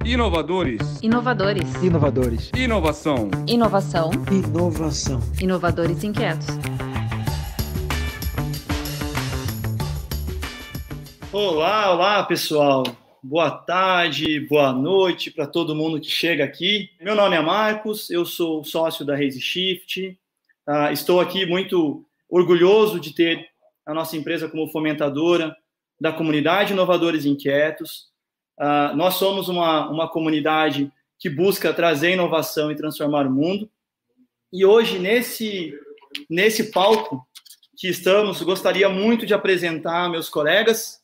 Inovadores. Inovadores. Inovadores. Inovação. Inovação. Inovação. Inovadores inquietos. Olá, pessoal. Boa tarde, boa noite para todo mundo que chega aqui. Meu nome é Marcos, eu sou sócio da Raise Shift. Estou aqui muito orgulhoso de ter a nossa empresa como fomentadora da comunidade Inovadores Inquietos. Nós somos uma comunidade que busca trazer inovação e transformar o mundo. E hoje, nesse palco que estamos, gostaria muito de apresentar meus colegas,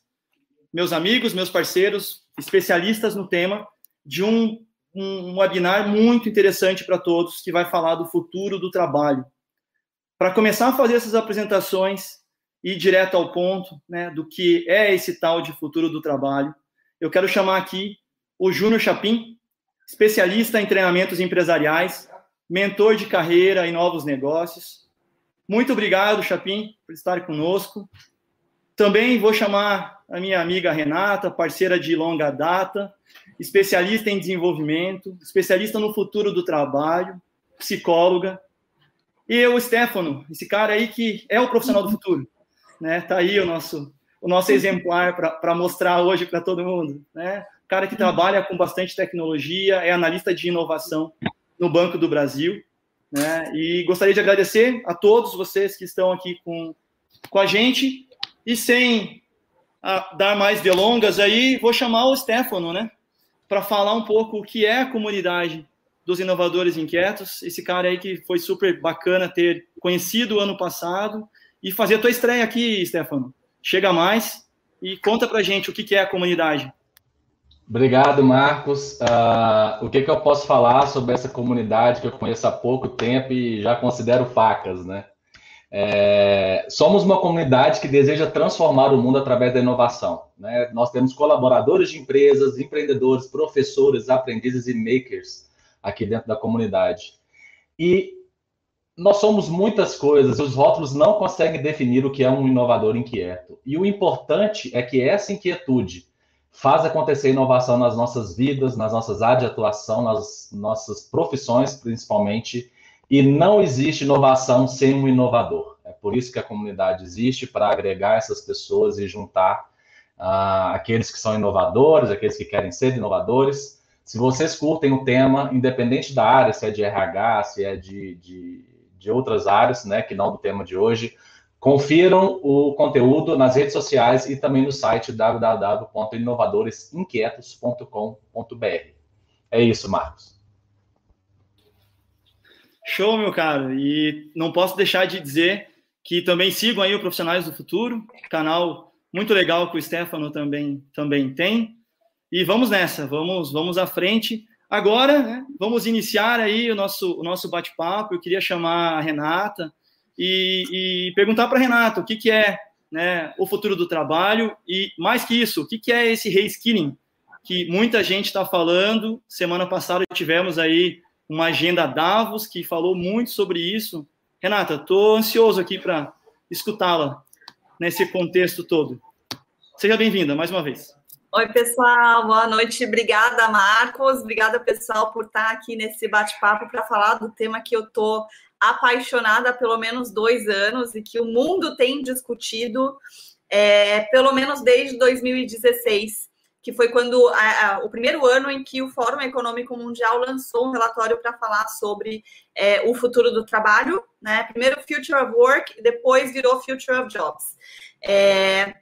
meus amigos, meus parceiros, especialistas no tema, de um webinar muito interessante para todos, que vai falar do futuro do trabalho. Para começar a fazer essas apresentações e ir direto ao ponto, né, do que é esse tal de futuro do trabalho, eu quero chamar aqui o Júnior Chapim, especialista em treinamentos empresariais, mentor de carreira e novos negócios. Muito obrigado, Chapim, por estar conosco. Também vou chamar a minha amiga Renata, parceira de longa data, especialista em desenvolvimento, especialista no futuro do trabalho, psicóloga. E o Stefano, esse cara aí que é o profissional do futuro, né? Tá aí o nosso exemplar para mostrar hoje para todo mundo, né? Cara que trabalha com bastante tecnologia, é analista de inovação no Banco do Brasil, né? E gostaria de agradecer a todos vocês que estão aqui com a gente. E sem dar mais delongas aí, vou chamar o Stefano, né, para falar um pouco o que é a comunidade dos Inovadores Inquietos, esse cara aí que foi super bacana ter conhecido o ano passado, e fazer a tua estreia aqui, Stefano. Chega mais e conta pra gente o que é a comunidade. Obrigado, Marcos. O que eu posso falar sobre essa comunidade que eu conheço há pouco tempo e já considero facas, né? Somos uma comunidade que deseja transformar o mundo através da inovação, né? Nós temos colaboradores de empresas, empreendedores, professores, aprendizes e makers aqui dentro da comunidade. E nós somos muitas coisas, os rótulos não conseguem definir o que é um inovador inquieto. E o importante é que essa inquietude faz acontecer inovação nas nossas vidas, nas nossas áreas de atuação, nas nossas profissões, principalmente. E não existe inovação sem um inovador. É por isso que a comunidade existe, para agregar essas pessoas e juntar aqueles que são inovadores, aqueles que querem ser inovadores. Se vocês curtem o tema, independente da área, se é de RH, se é de outras áreas, né, que não do tema de hoje, confiram o conteúdo nas redes sociais e também no site www.inovadoresinquietos.com.br. É isso, Marcos. Show, meu caro. E não posso deixar de dizer que também sigam aí o Profissionais do Futuro, canal muito legal que o Stefano também tem. E vamos nessa, vamos à frente. Agora, né, vamos iniciar aí o nosso bate-papo. Eu queria chamar a Renata e perguntar para a Renata o que é, né, o futuro do trabalho e, mais que isso, o que é esse reskilling que muita gente está falando. Semana passada tivemos aí uma agenda Davos que falou muito sobre isso. Renata, estou ansioso aqui para escutá-la nesse contexto todo. Seja bem-vinda, mais uma vez. Oi, pessoal, boa noite. Obrigada, Marcos. Obrigada, pessoal, por estar aqui nesse bate-papo para falar do tema que eu estou apaixonada há pelo menos 2 anos e que o mundo tem discutido pelo menos desde 2016. Que foi quando o primeiro ano em que o Fórum Econômico Mundial lançou um relatório para falar sobre o futuro do trabalho, né? Primeiro Future of Work, depois virou Future of Jobs.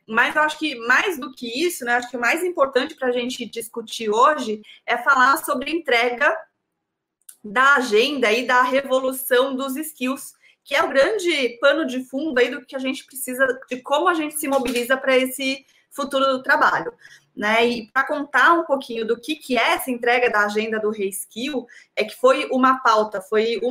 Mas eu acho que mais do que isso, né? Acho que o mais importante para a gente discutir hoje é falar sobre a entrega da agenda e da revolução dos skills, que é o grande pano de fundo aí do que a gente precisa, de como a gente se mobiliza para esse futuro do trabalho. Né? E para contar um pouquinho do que é essa entrega da agenda do Reskill, é que foi uma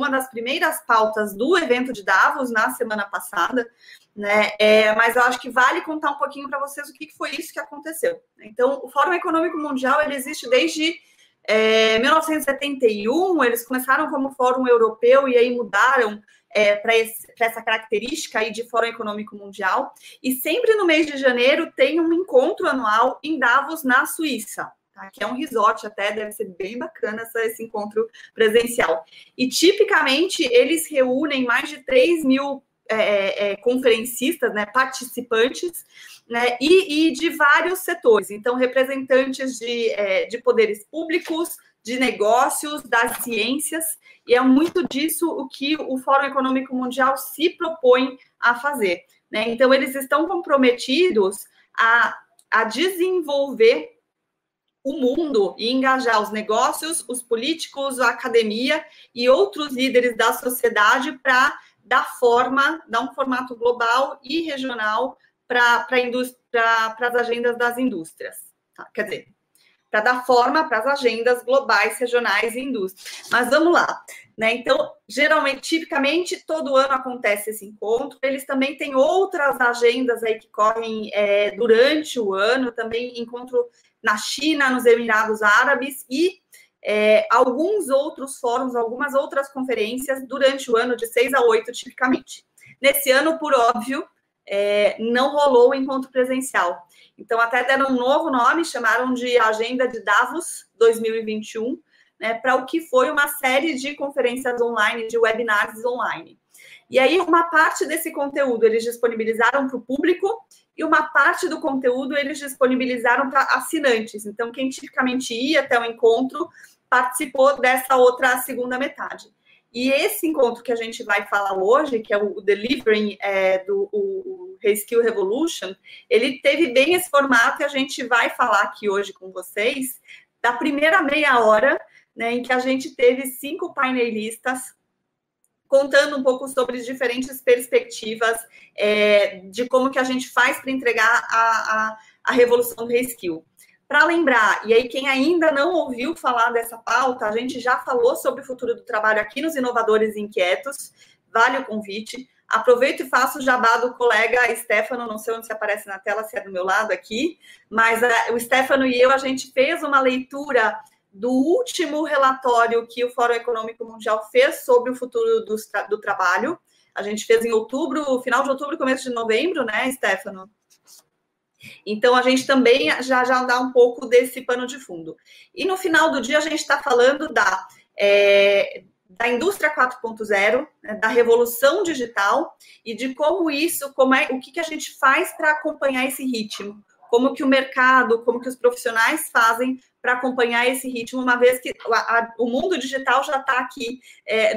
das primeiras pautas do evento de Davos na semana passada, né? Mas eu acho que vale contar um pouquinho para vocês o que foi isso que aconteceu. Então, o Fórum Econômico Mundial ele existe desde 1971, eles começaram como Fórum Europeu e aí mudaram para essa característica aí de Fórum Econômico Mundial, e sempre no mês de janeiro tem um encontro anual em Davos, na Suíça, tá? Que é um resort até, deve ser bem bacana esse encontro presencial. E, tipicamente, eles reúnem mais de 3 mil conferencistas, né, participantes, né, e de vários setores. Então, representantes de poderes públicos, de negócios, das ciências, e é muito disso o que o Fórum Econômico Mundial se propõe a fazer, né? Então, eles estão comprometidos a desenvolver o mundo e engajar os negócios, os políticos, a academia e outros líderes da sociedade para dar um formato global e regional para as agendas das indústrias. Tá? Quer dizer, para dar forma para as agendas globais, regionais e indústrias. Mas vamos lá, né? Então, geralmente, tipicamente, todo ano acontece esse encontro. Eles também têm outras agendas aí que correm durante o ano, também encontro na China, nos Emirados Árabes e alguns outros fóruns, algumas outras conferências durante o ano, de 6 a 8, tipicamente. Nesse ano, por óbvio, não rolou o encontro presencial. Então, até deram um novo nome, chamaram de Agenda de Davos 2021, né, para o que foi uma série de conferências online, de webinars online. E aí, uma parte desse conteúdo eles disponibilizaram para o público e uma parte do conteúdo eles disponibilizaram para assinantes. Então, quem tipicamente ia até o encontro participou dessa outra segunda metade. E esse encontro que a gente vai falar hoje, que é o Delivering do Reskill Revolution, ele teve bem esse formato e a gente vai falar aqui hoje com vocês da primeira meia hora, né, em que a gente teve 5 painelistas contando um pouco sobre diferentes perspectivas de como que a gente faz para entregar a revolução do Reskill. Para lembrar, e aí quem ainda não ouviu falar dessa pauta, a gente já falou sobre o futuro do trabalho aqui nos Inovadores Inquietos, vale o convite. Aproveito e faço o jabá do colega Stefano, não sei onde se aparece na tela, se é do meu lado aqui, mas o Stefano e eu, a gente fez uma leitura do último relatório que o Fórum Econômico Mundial fez sobre o futuro do trabalho. A gente fez em outubro, final de outubro, começo de novembro, né, Stefano? Então, a gente também já dá um pouco desse pano de fundo. E no final do dia, a gente está falando da indústria 4.0, né, da revolução digital e de como isso, o que a gente faz para acompanhar esse ritmo, como que o mercado, como que os profissionais fazem para acompanhar esse ritmo, uma vez que o mundo digital já está aqui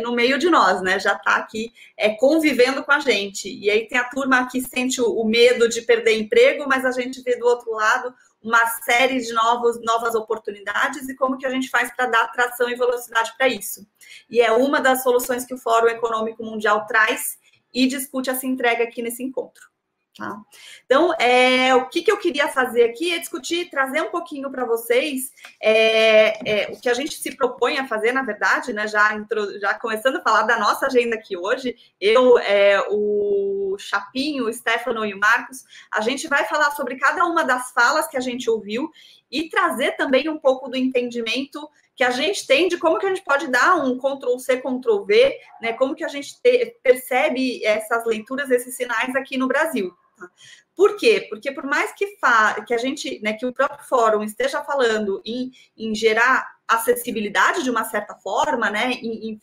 no meio de nós, né? Já está aqui convivendo com a gente. E aí tem a turma que sente o medo de perder emprego, mas a gente vê do outro lado uma série de novas oportunidades e como que a gente faz para dar atração e velocidade para isso. E é uma das soluções que o Fórum Econômico Mundial traz e discute essa entrega aqui nesse encontro. Tá? Então, o que eu queria fazer aqui é discutir, trazer um pouquinho para vocês o que a gente se propõe a fazer, na verdade, né? Já começando a falar da nossa agenda aqui hoje, o Chapinho, o Stefano e o Marcos, a gente vai falar sobre cada uma das falas que a gente ouviu e trazer também um pouco do entendimento que a gente tem de como que a gente pode dar um Ctrl+C, Ctrl+V, né? Como que a gente percebe essas leituras, esses sinais aqui no Brasil. Por quê? Porque por mais que a gente, né, que o próprio fórum esteja falando em gerar acessibilidade de uma certa forma, né, em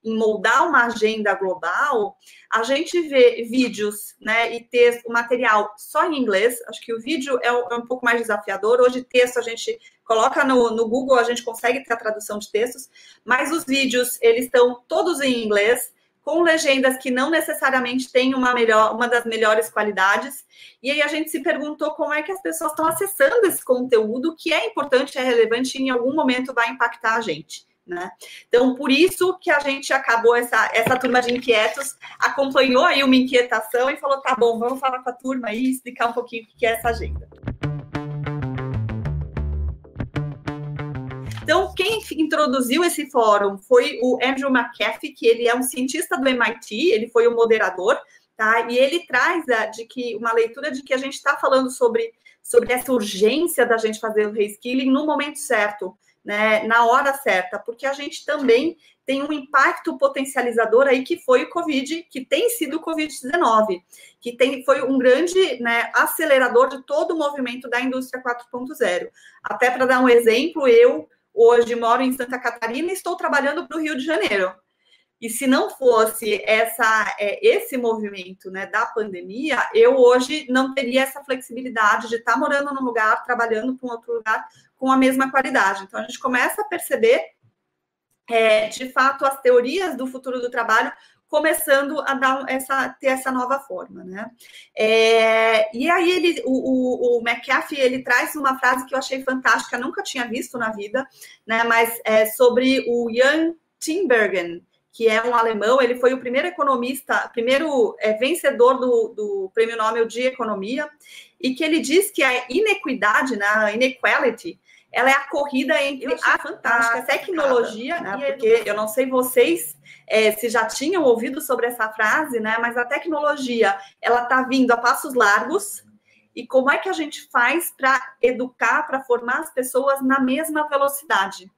moldar uma agenda global, a gente vê vídeos, né, e texto, material só em inglês. Acho que o vídeo é um pouco mais desafiador. Hoje, texto a gente coloca no Google, a gente consegue ter a tradução de textos, mas os vídeos, eles estão todos em inglês, com legendas que não necessariamente têm uma das melhores qualidades. E aí a gente se perguntou como é que as pessoas estão acessando esse conteúdo, que é importante, é relevante e em algum momento vai impactar a gente, né? Então, por isso que a gente acabou, essa turma de inquietos, acompanhou aí uma inquietação e falou, tá bom, vamos falar com a turma aí e explicar um pouquinho o que é essa agenda. Então, quem introduziu esse fórum foi o Andrew McAfee, que ele é um cientista do MIT, ele foi o moderador, tá? E ele traz uma leitura de que a gente está falando sobre essa urgência da gente fazer o reskilling no momento certo, né, na hora certa, porque a gente também tem um impacto potencializador aí que foi o Covid, que tem sido o Covid-19, que foi um grande, né, acelerador de todo o movimento da indústria 4.0. Até para dar um exemplo, eu hoje moro em Santa Catarina e estou trabalhando para o Rio de Janeiro. E se não fosse esse movimento, né, da pandemia, eu hoje não teria essa flexibilidade de estar morando num lugar, trabalhando para um outro lugar com a mesma qualidade. Então, a gente começa a perceber, de fato, as teorias do futuro do trabalho começando a ter essa nova forma, né? E aí o McAfee, ele traz uma frase que eu achei fantástica, nunca tinha visto na vida, né? Mas sobre o Jan Tinbergen, que é um alemão, ele foi o primeiro economista, vencedor do Prêmio Nobel de Economia, e que ele diz que a inequidade, né, a inequality, ela é a corrida entre a tecnologia, né, porque eu não sei vocês se já tinham ouvido sobre essa frase, né, mas a tecnologia, ela está vindo a passos largos, e como é que a gente faz para educar, para formar as pessoas na mesma velocidade,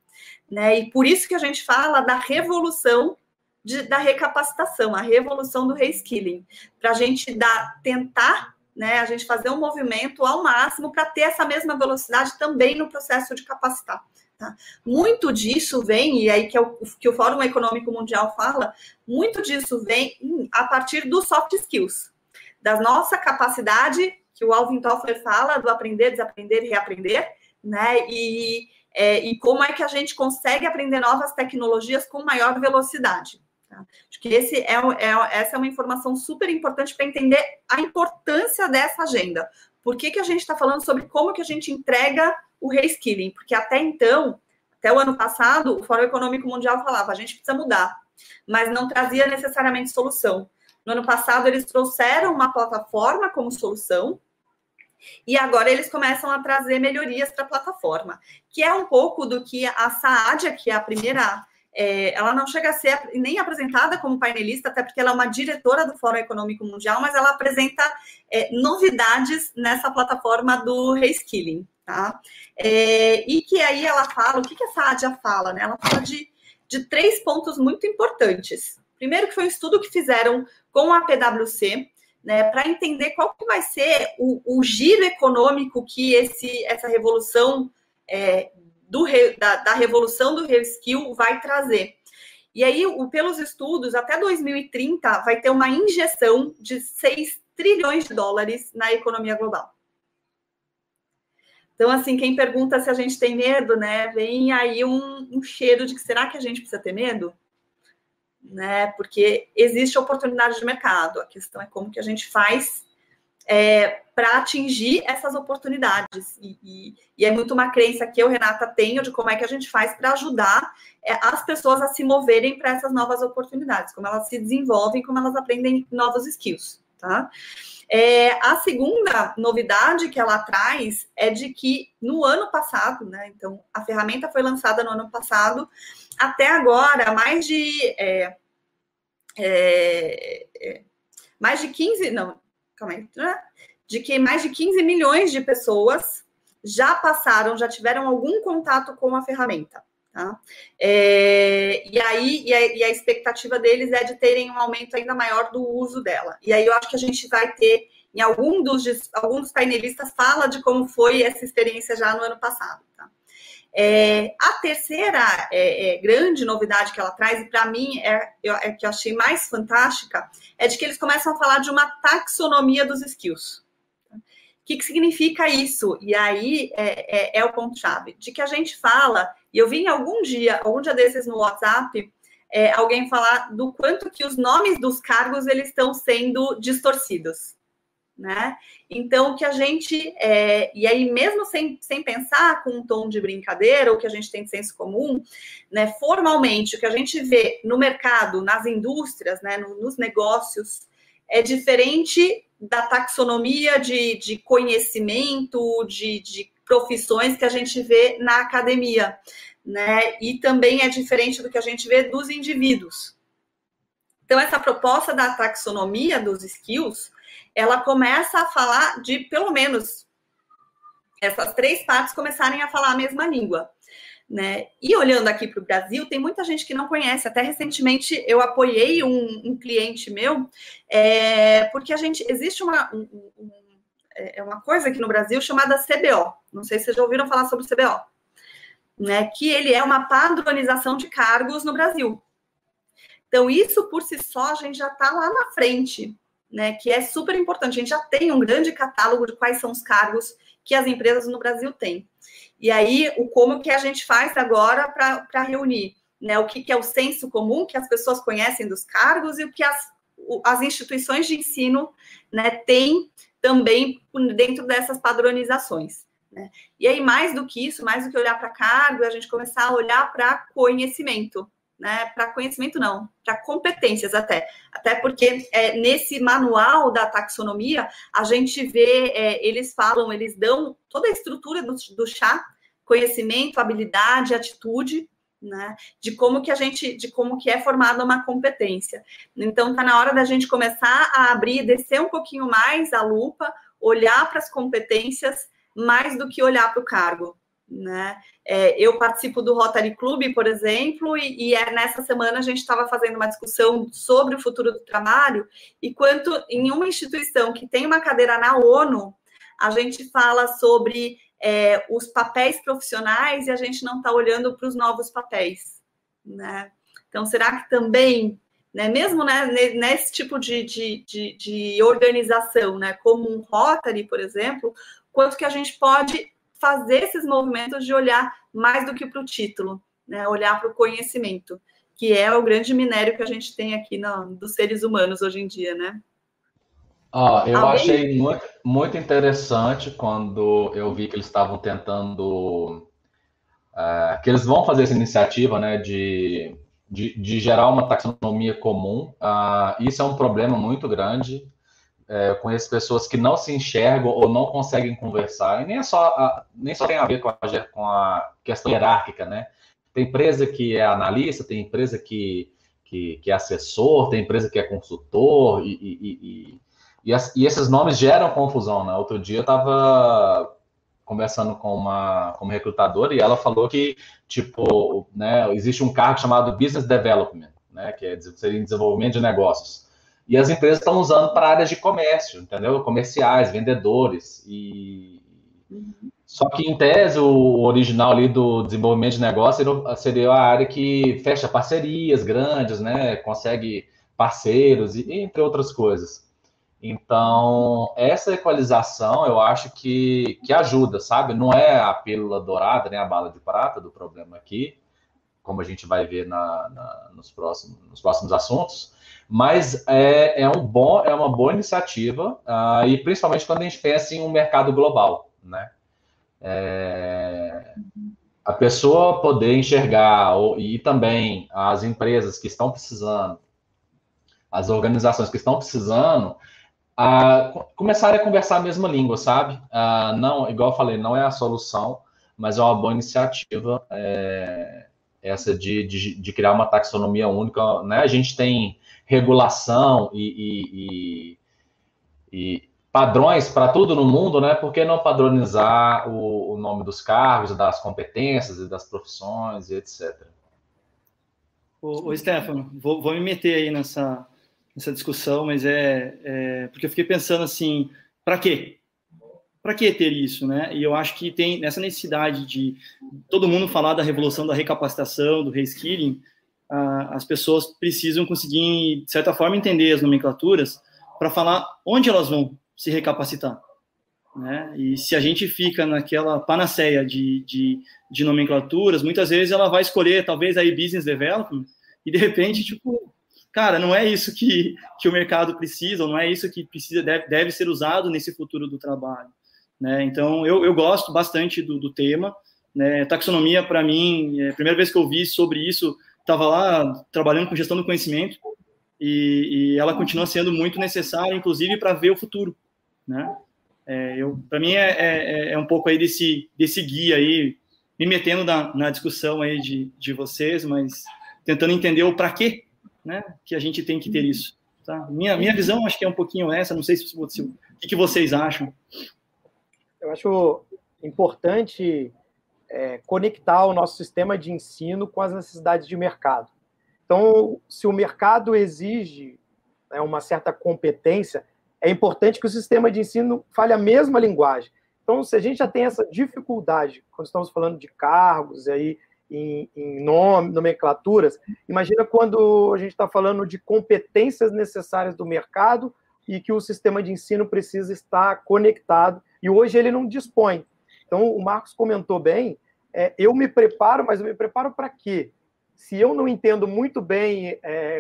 né? E por isso que a gente fala da revolução da recapacitação, a revolução do reskilling, para a gente tentar, né, a gente fazer um movimento ao máximo para ter essa mesma velocidade também no processo de capacitar. Tá? Muito disso vem, e aí que o Fórum Econômico Mundial fala, muito disso vem a partir dos soft skills, da nossa capacidade, que o Alvin Toffler fala, do aprender, desaprender e reaprender, né, e como é que a gente consegue aprender novas tecnologias com maior velocidade. Tá? Acho que essa é uma informação super importante para entender a importância dessa agenda. Por que a gente está falando sobre como que a gente entrega o reskilling? Porque até então, até o ano passado, o Fórum Econômico Mundial falava, a gente precisa mudar, mas não trazia necessariamente solução. No ano passado, eles trouxeram uma plataforma como solução, e agora eles começam a trazer melhorias para a plataforma, que é um pouco do que a Saadia, que é a primeira, ela não chega a ser nem apresentada como painelista, até porque ela é uma diretora do Fórum Econômico Mundial, mas ela apresenta novidades nessa plataforma do reskilling, tá? E que aí ela fala, o que a Saadia fala, né? Ela fala de 3 pontos muito importantes. Primeiro que foi um estudo que fizeram com a PwC, né, para entender qual que vai ser o giro econômico que essa revolução da revolução do reskill vai trazer. E aí, pelos estudos, até 2030 vai ter uma injeção de 6 trilhões de dólares na economia global. Então, assim, quem pergunta se a gente tem medo, né, vem aí um cheiro de que será que a gente precisa ter medo? Né, porque existe oportunidade de mercado. A questão é como que a gente faz para atingir essas oportunidades. E é muito uma crença que eu, Renata, tenho de como é que a gente faz para ajudar as pessoas a se moverem para essas novas oportunidades, como elas se desenvolvem, como elas aprendem novos skills. Tá? A segunda novidade que ela traz é de que no ano passado, né, então a ferramenta foi lançada no ano passado, até agora mais de 15 milhões de pessoas já tiveram algum contato com a ferramenta. Tá? E a expectativa deles é de terem um aumento ainda maior do uso dela. E aí eu acho que a gente vai ter, em alguns dos painelistas fala de como foi essa experiência já no ano passado. Tá? A terceira grande novidade que ela traz, e para mim que eu achei mais fantástica, é de que eles começam a falar de uma taxonomia dos skills. O que significa isso? E aí é o ponto-chave, de que a gente fala, e eu vi algum dia desses no WhatsApp, alguém falar do quanto que os nomes dos cargos eles estão sendo distorcidos. Né? Então, que a gente, e aí mesmo sem pensar com um tom de brincadeira, ou que a gente tem de senso comum, né, formalmente, o que a gente vê no mercado, nas indústrias, né, nos negócios, é diferente da taxonomia de conhecimento, de profissões que a gente vê na academia, né? E também é diferente do que a gente vê dos indivíduos. Então, essa proposta da taxonomia dos skills, ela começa a falar de, pelo menos, essas 3 partes começarem a falar a mesma língua. né? E olhando aqui para o Brasil, tem muita gente que não conhece. Até recentemente eu apoiei um cliente meu, porque existe uma coisa aqui no Brasil chamada CBO. Não sei se vocês já ouviram falar sobre o CBO, né? Que ele é uma padronização de cargos no Brasil. Então, isso por si só, a gente já está lá na frente, né? Que é super importante. A gente já tem um grande catálogo de quais são os cargos que as empresas no Brasil têm. E aí, como que a gente faz agora para reunir, né? O que é o senso comum que as pessoas conhecem dos cargos e o que as instituições de ensino, né, têm também dentro dessas padronizações, né? E aí, mais do que isso, mais do que olhar para cargo, a gente começar a olhar para conhecimento, né? Para conhecimento não, para competências até porque nesse manual da taxonomia, a gente vê, eles dão toda a estrutura do chá, conhecimento, habilidade, atitude, né? De como que é formada uma competência. Então, está na hora da gente começar a abrir, descer um pouquinho mais a lupa, olhar para as competências, mais do que olhar para o cargo, né? Eu participo do Rotary Club, por exemplo, e nessa semana a gente estava fazendo uma discussão sobre o futuro do trabalho, e quanto em uma instituição que tem uma cadeira na ONU, a gente fala sobre os papéis profissionais e a gente não está olhando para os novos papéis, né? Então, será que também, né, mesmo, né, nesse tipo de organização, né, como um Rotary, por exemplo, quanto que a gente pode fazer esses movimentos de olhar mais do que para o título, né, olhar para o conhecimento, que é o grande minério que a gente tem aqui dos seres humanos hoje em dia, né? Eu achei muito, muito interessante quando eu vi que eles estavam tentando, que eles vão fazer essa iniciativa, né, de gerar uma taxonomia comum. Isso é um problema muito grande. Eu conheço pessoas que não se enxergam ou não conseguem conversar, e nem só tem a ver com a questão hierárquica, né? Tem empresa que é analista, tem empresa que é assessor, tem empresa que é consultor, e esses nomes geram confusão, né? Outro dia eu estava conversando com uma recrutadora e ela falou que, tipo, né, existe um cargo chamado Business Development, né, que seria desenvolvimento de negócios. E as empresas estão usando para áreas de comércio, entendeu? Comerciais, vendedores. Só que, em tese, o original ali do desenvolvimento de negócio seria a área que fecha parcerias grandes, né? Consegue parceiros, entre outras coisas. Então, essa equalização, eu acho que ajuda, sabe? Não é a pílula dourada, nem a bala de prata do problema aqui, como a gente vai ver nos próximos assuntos, mas é uma boa iniciativa, e principalmente quando a gente pensa em um mercado global, né? A pessoa poder enxergar, e também as empresas que estão precisando, as organizações que estão precisando, começarem a conversar a mesma língua, sabe? Não, igual eu falei, não é a solução, mas é uma boa iniciativa, essa de criar uma taxonomia única, né? A gente tem regulação e padrões para tudo no mundo, né? Por que não padronizar o nome dos cargos, das competências e das profissões e etc. Ô Stefano, vou me meter aí nessa discussão, mas porque eu fiquei pensando assim, para quê? Para que ter isso, né? E eu acho que tem essa necessidade de todo mundo falar da revolução da recapacitação, do reskilling. As pessoas precisam conseguir, de certa forma, entender as nomenclaturas para falar onde elas vão se recapacitar, né? E se a gente fica naquela panaceia de nomenclaturas, muitas vezes ela vai escolher, talvez, aí business development, e de repente, tipo, cara, não é isso que o mercado precisa, ou não é isso que deve ser usado nesse futuro do trabalho, né? Então, eu gosto bastante do tema, né? Taxonomia, para mim, a primeira vez que eu vi sobre isso, estava lá trabalhando com gestão do conhecimento, e ela continua sendo muito necessária, inclusive para ver o futuro, né? Para mim é um pouco aí desse guia aí, me metendo na discussão aí de vocês, mas tentando entender o para quê, né, que a gente tem que ter isso, tá? Minha visão acho que é um pouquinho essa, não sei o que vocês acham. Eu acho importante conectar o nosso sistema de ensino com as necessidades de mercado. Então, se o mercado exige, né, uma certa competência, é importante que o sistema de ensino fale a mesma linguagem. Então, se a gente já tem essa dificuldade, quando estamos falando de cargos, aí, em nomenclaturas, imagina quando a gente está falando de competências necessárias do mercado e que o sistema de ensino precisa estar conectado, e hoje ele não dispõe. Então, o Marcos comentou bem, eu me preparo, mas eu me preparo para quê? Se eu não entendo muito bem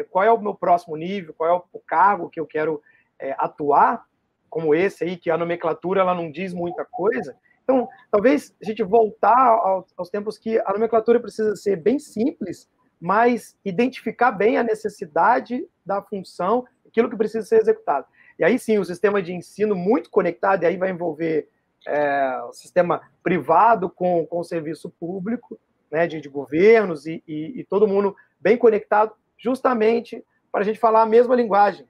qual é o meu próximo nível, qual é o cargo que eu quero atuar, como esse aí, que a nomenclatura ela não diz muita coisa, então, talvez a gente voltar aos tempos que a nomenclatura precisa ser bem simples, mas identificar bem a necessidade da função, aquilo que precisa ser executado. E aí sim, o sistema de ensino muito conectado, e aí vai envolver o sistema privado com o serviço público, né, de governos e todo mundo bem conectado, justamente para a gente falar a mesma linguagem.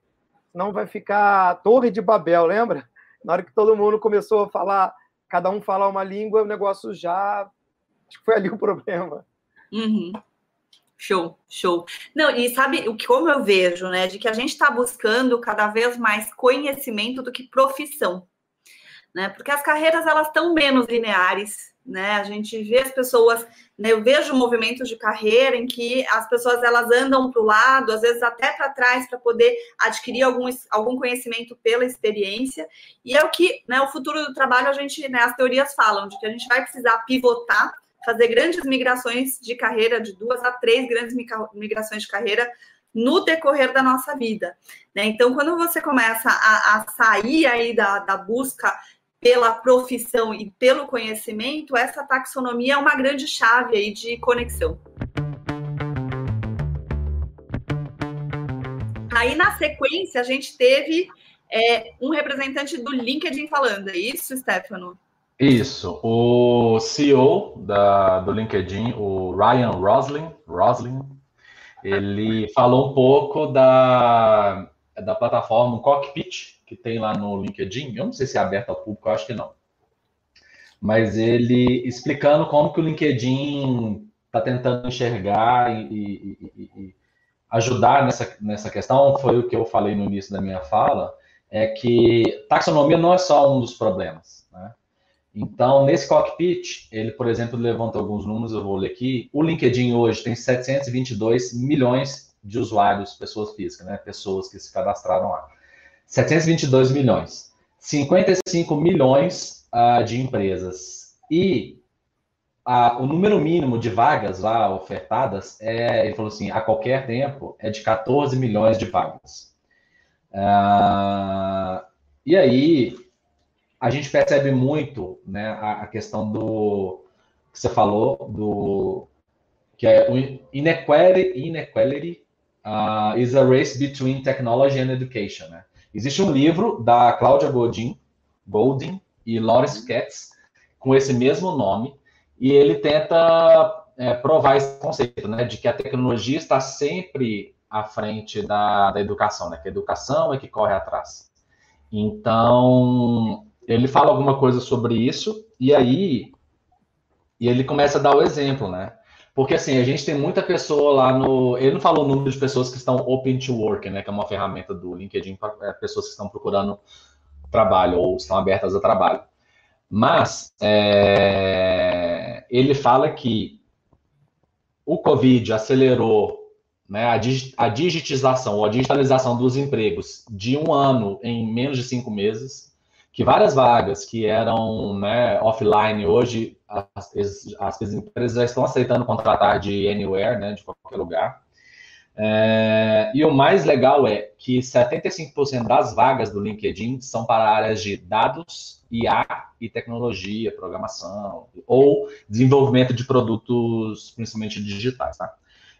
Senão vai ficar a Torre de Babel, lembra? Na hora que todo mundo começou a falar, cada um falar uma língua, o negócio já... Acho que foi ali o problema. Uhum. Show, show. Não, e sabe como eu vejo, né? De que a gente está buscando cada vez mais conhecimento do que profissão, né? Porque as carreiras, elas estão menos lineares, né? A gente vê as pessoas, né? Eu vejo movimentos de carreira em que as pessoas, elas andam para o lado, às vezes até para trás, para poder adquirir algum conhecimento pela experiência, e é o que, né? O futuro do trabalho, a gente, né? As teorias falam de que a gente vai precisar pivotar, fazer grandes migrações de carreira, de 2 a 3 grandes migrações de carreira no decorrer da nossa vida, né? Então, quando você começa a sair aí da busca pela profissão e pelo conhecimento, essa taxonomia é uma grande chave aí de conexão. Aí, na sequência, a gente teve um representante do LinkedIn falando, é isso, Stefano? Isso, o CEO do LinkedIn, o Ryan Roslin, ele falou um pouco da plataforma Cockpit, que tem lá no LinkedIn. Eu não sei se é aberto ao público, eu acho que não. Mas ele explicando como que o LinkedIn está tentando enxergar e ajudar nessa questão, foi o que eu falei no início da minha fala, é que taxonomia não é só um dos problemas, né? Então, nesse cockpit, ele, por exemplo, levanta alguns números, eu vou ler aqui. O LinkedIn hoje tem 722 milhões de usuários, pessoas físicas, né? Pessoas que se cadastraram lá. 722 milhões. 55 milhões de empresas. E o número mínimo de vagas lá ofertadas, ele falou assim, a qualquer tempo, é de 14 milhões de vagas. E aí... a gente percebe muito, né, a questão do que você falou, que é o inequality is a race between technology and education, né? Existe um livro da Cláudia Goldin e Lawrence Katz com esse mesmo nome, e ele tenta provar esse conceito, né, de que a tecnologia está sempre à frente da educação, né, que a educação é que corre atrás. Então... ele fala alguma coisa sobre isso, e aí ele começa a dar o exemplo, né? Porque, assim, a gente tem muita pessoa lá no... ele não falou o número de pessoas que estão open to work, né? Que é uma ferramenta do LinkedIn para pessoas que estão procurando trabalho ou estão abertas a trabalho. Mas ele fala que o Covid acelerou, né, a digitização ou a digitalização dos empregos de 1 ano em menos de 5 meses, que várias vagas que eram, né, offline, hoje as empresas já estão aceitando contratar de anywhere, né, de qualquer lugar. E o mais legal é que 75% das vagas do LinkedIn são para áreas de dados, IA e tecnologia, programação, ou desenvolvimento de produtos, principalmente digitais, tá?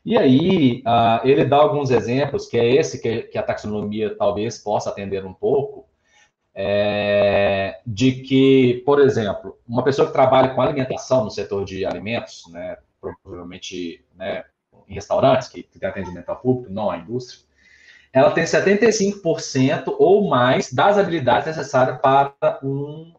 E aí, ele dá alguns exemplos, que é esse que a taxonomia talvez possa atender um pouco, de que, por exemplo, uma pessoa que trabalha com alimentação no setor de alimentos, né, provavelmente, né, em restaurantes, que tem atendimento ao público, não à indústria, ela tem 75% ou mais das habilidades necessárias para um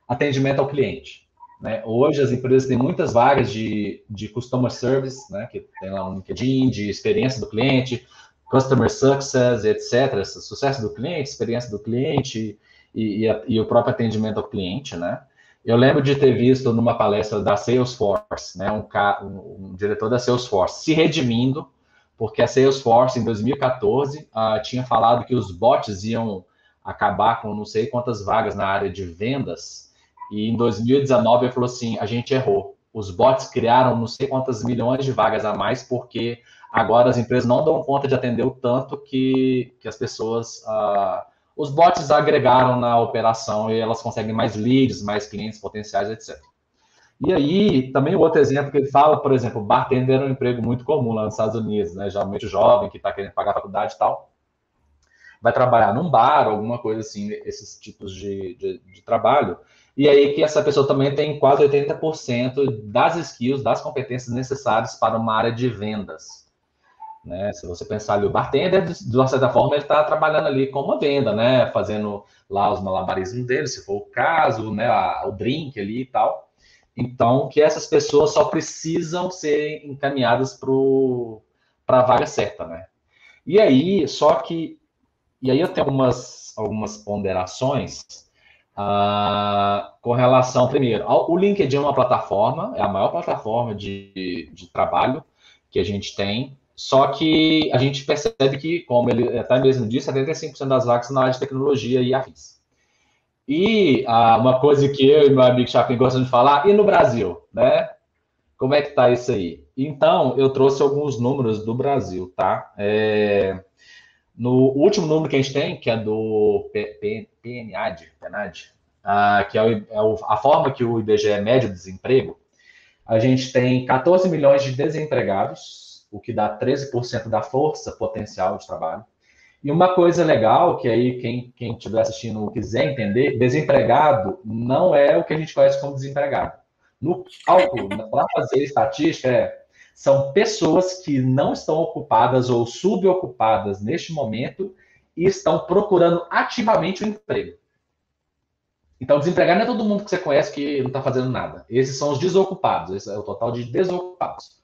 atendimento ao cliente. né? Hoje as empresas têm muitas vagas de Customer Service, né? Que tem lá um LinkedIn, de experiência do cliente, Customer Success, etc. Sucesso do cliente, experiência do cliente e o próprio atendimento ao cliente, né? Eu lembro de ter visto numa palestra da Salesforce, né? Um diretor da Salesforce se redimindo, porque a Salesforce, em 2014, tinha falado que os bots iam acabar com não sei quantas vagas na área de vendas, e em 2019 ele falou assim, a gente errou. Os bots criaram não sei quantas milhões de vagas a mais, porque agora as empresas não dão conta de atender o tanto que as pessoas... os bots agregaram na operação e elas conseguem mais leads, mais clientes potenciais, etc. E aí, também o outro exemplo que ele fala, por exemplo, bartender é um emprego muito comum lá nos Estados Unidos, né? Geralmente o jovem que está querendo pagar a faculdade e tal, vai trabalhar num bar, alguma coisa assim, esses tipos de trabalho. E aí que essa pessoa também tem quase 80% das skills, das competências necessárias para uma área de vendas. Né? Se você pensar ali, o bartender, de uma certa forma, ele está trabalhando ali com uma venda, né? Fazendo lá os malabarismos dele, se for o caso, né? O drink ali e tal. Então, que essas pessoas só precisam ser encaminhadas para a vaga certa, né? E aí, E aí eu tenho algumas ponderações com relação, primeiro, o LinkedIn é uma plataforma, é a maior plataforma de trabalho que a gente tem, só que a gente percebe que, como ele até mesmo disse, 75% das vagas são na área de tecnologia e afins. E uma coisa que eu e meu amigo Chapin gostamos de falar, e no Brasil, né? Como é que tá isso aí? Então, eu trouxe alguns números do Brasil, tá? No último número que a gente tem, que é do PNAD, que é a forma que o IBGE mede o desemprego, a gente tem 14 milhões de desempregados, o que dá 13% da força potencial de trabalho. E uma coisa legal, que aí quem estiver assistindo quiser entender, desempregado não é o que a gente conhece como desempregado. No cálculo, para fazer estatística, são pessoas que não estão ocupadas ou subocupadas neste momento e estão procurando ativamente um emprego. Então, desempregado não é todo mundo que você conhece que não está fazendo nada. Esses são os desocupados, esse é o total de desocupados.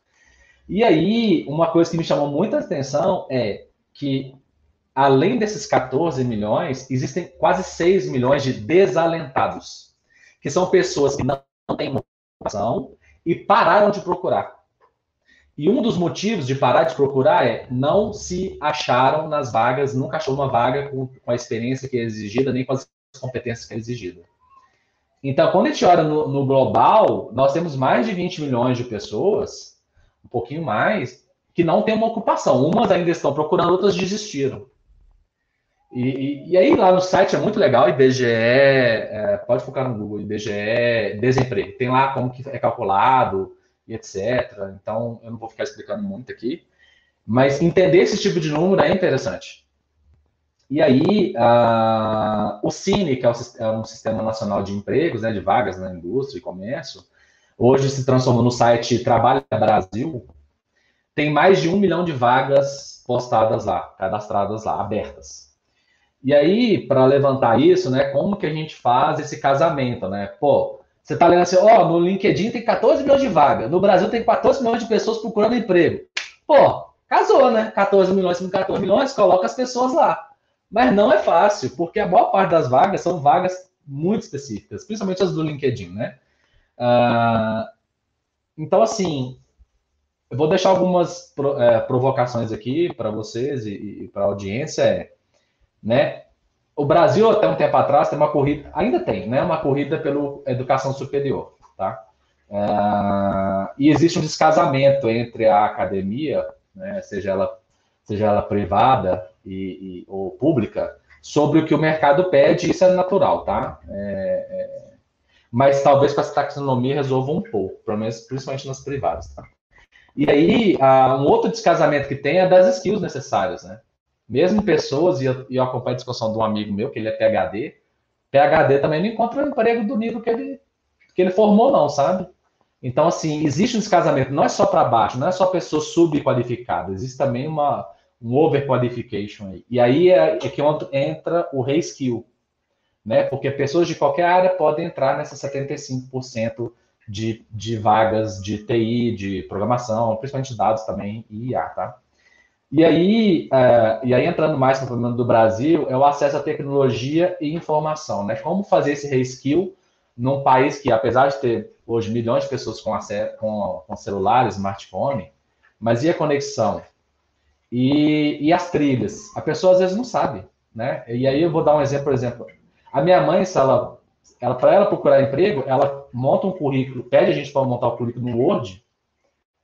E aí, uma coisa que me chamou muita atenção é que, além desses 14 milhões, existem quase 6 milhões de desalentados, que são pessoas que não têm motivação e pararam de procurar. E um dos motivos de parar de procurar é não se acharam nas vagas, nunca achou uma vaga com a experiência que é exigida, nem com as competências que é exigida. Então, quando a gente olha no global, nós temos mais de 20 milhões de pessoas, um pouquinho mais, que não têm uma ocupação. Umas ainda estão procurando, outras desistiram. E aí, lá no site é muito legal, IBGE, pode focar no Google, IBGE, desemprego. Tem lá como que é calculado, e etc. Então, eu não vou ficar explicando muito aqui. Mas entender esse tipo de número é interessante. E aí, o Cine, que é um sistema nacional de empregos, né, de vagas na indústria e comércio, hoje se transformou no site Trabalha Brasil, tem mais de 1 milhão de vagas postadas lá, cadastradas lá, abertas. E aí, para levantar isso, né, como que a gente faz esse casamento, né? Pô, você está lendo assim, no LinkedIn tem 14 milhões de vagas, no Brasil tem 14 milhões de pessoas procurando emprego. Pô, casou, né? 14 milhões com 14 milhões, coloca as pessoas lá. Mas não é fácil, porque a maior parte das vagas são vagas muito específicas, principalmente as do LinkedIn, né? Então, assim, eu vou deixar algumas provocações aqui para vocês e para a audiência, né? O Brasil, até um tempo atrás, tem uma corrida, ainda tem, né? Uma corrida pela educação superior, tá? E existe um descasamento entre a academia, né, seja ela privada ou pública, sobre o que o mercado pede, isso é natural, tá? Mas talvez com essa taxonomia resolva um pouco, pelo menos, principalmente nas privadas, tá? E aí, um outro descasamento que tem é das skills necessárias, né? Mesmo pessoas, e eu acompanho a discussão de um amigo meu, que ele é PhD também não encontra um emprego do nível que ele formou, não, sabe? Então, assim, existe um descasamento, não é só para baixo, não é só pessoa subqualificada, existe também um overqualification aí. E aí é que entra o reskill, né? Porque pessoas de qualquer área podem entrar nessas 75% de vagas de TI, de programação, principalmente dados também e IA, tá? E aí entrando mais no problema do Brasil, é o acesso à tecnologia e informação, né? Como fazer esse reskill num país que, apesar de ter hoje milhões de pessoas com celular, smartphone, mas e a conexão? E as trilhas? A pessoa às vezes não sabe, né? E aí eu vou dar um exemplo, por exemplo, a minha mãe, se ela para ela procurar emprego, ela monta um currículo, pede a gente para montar o currículo no Word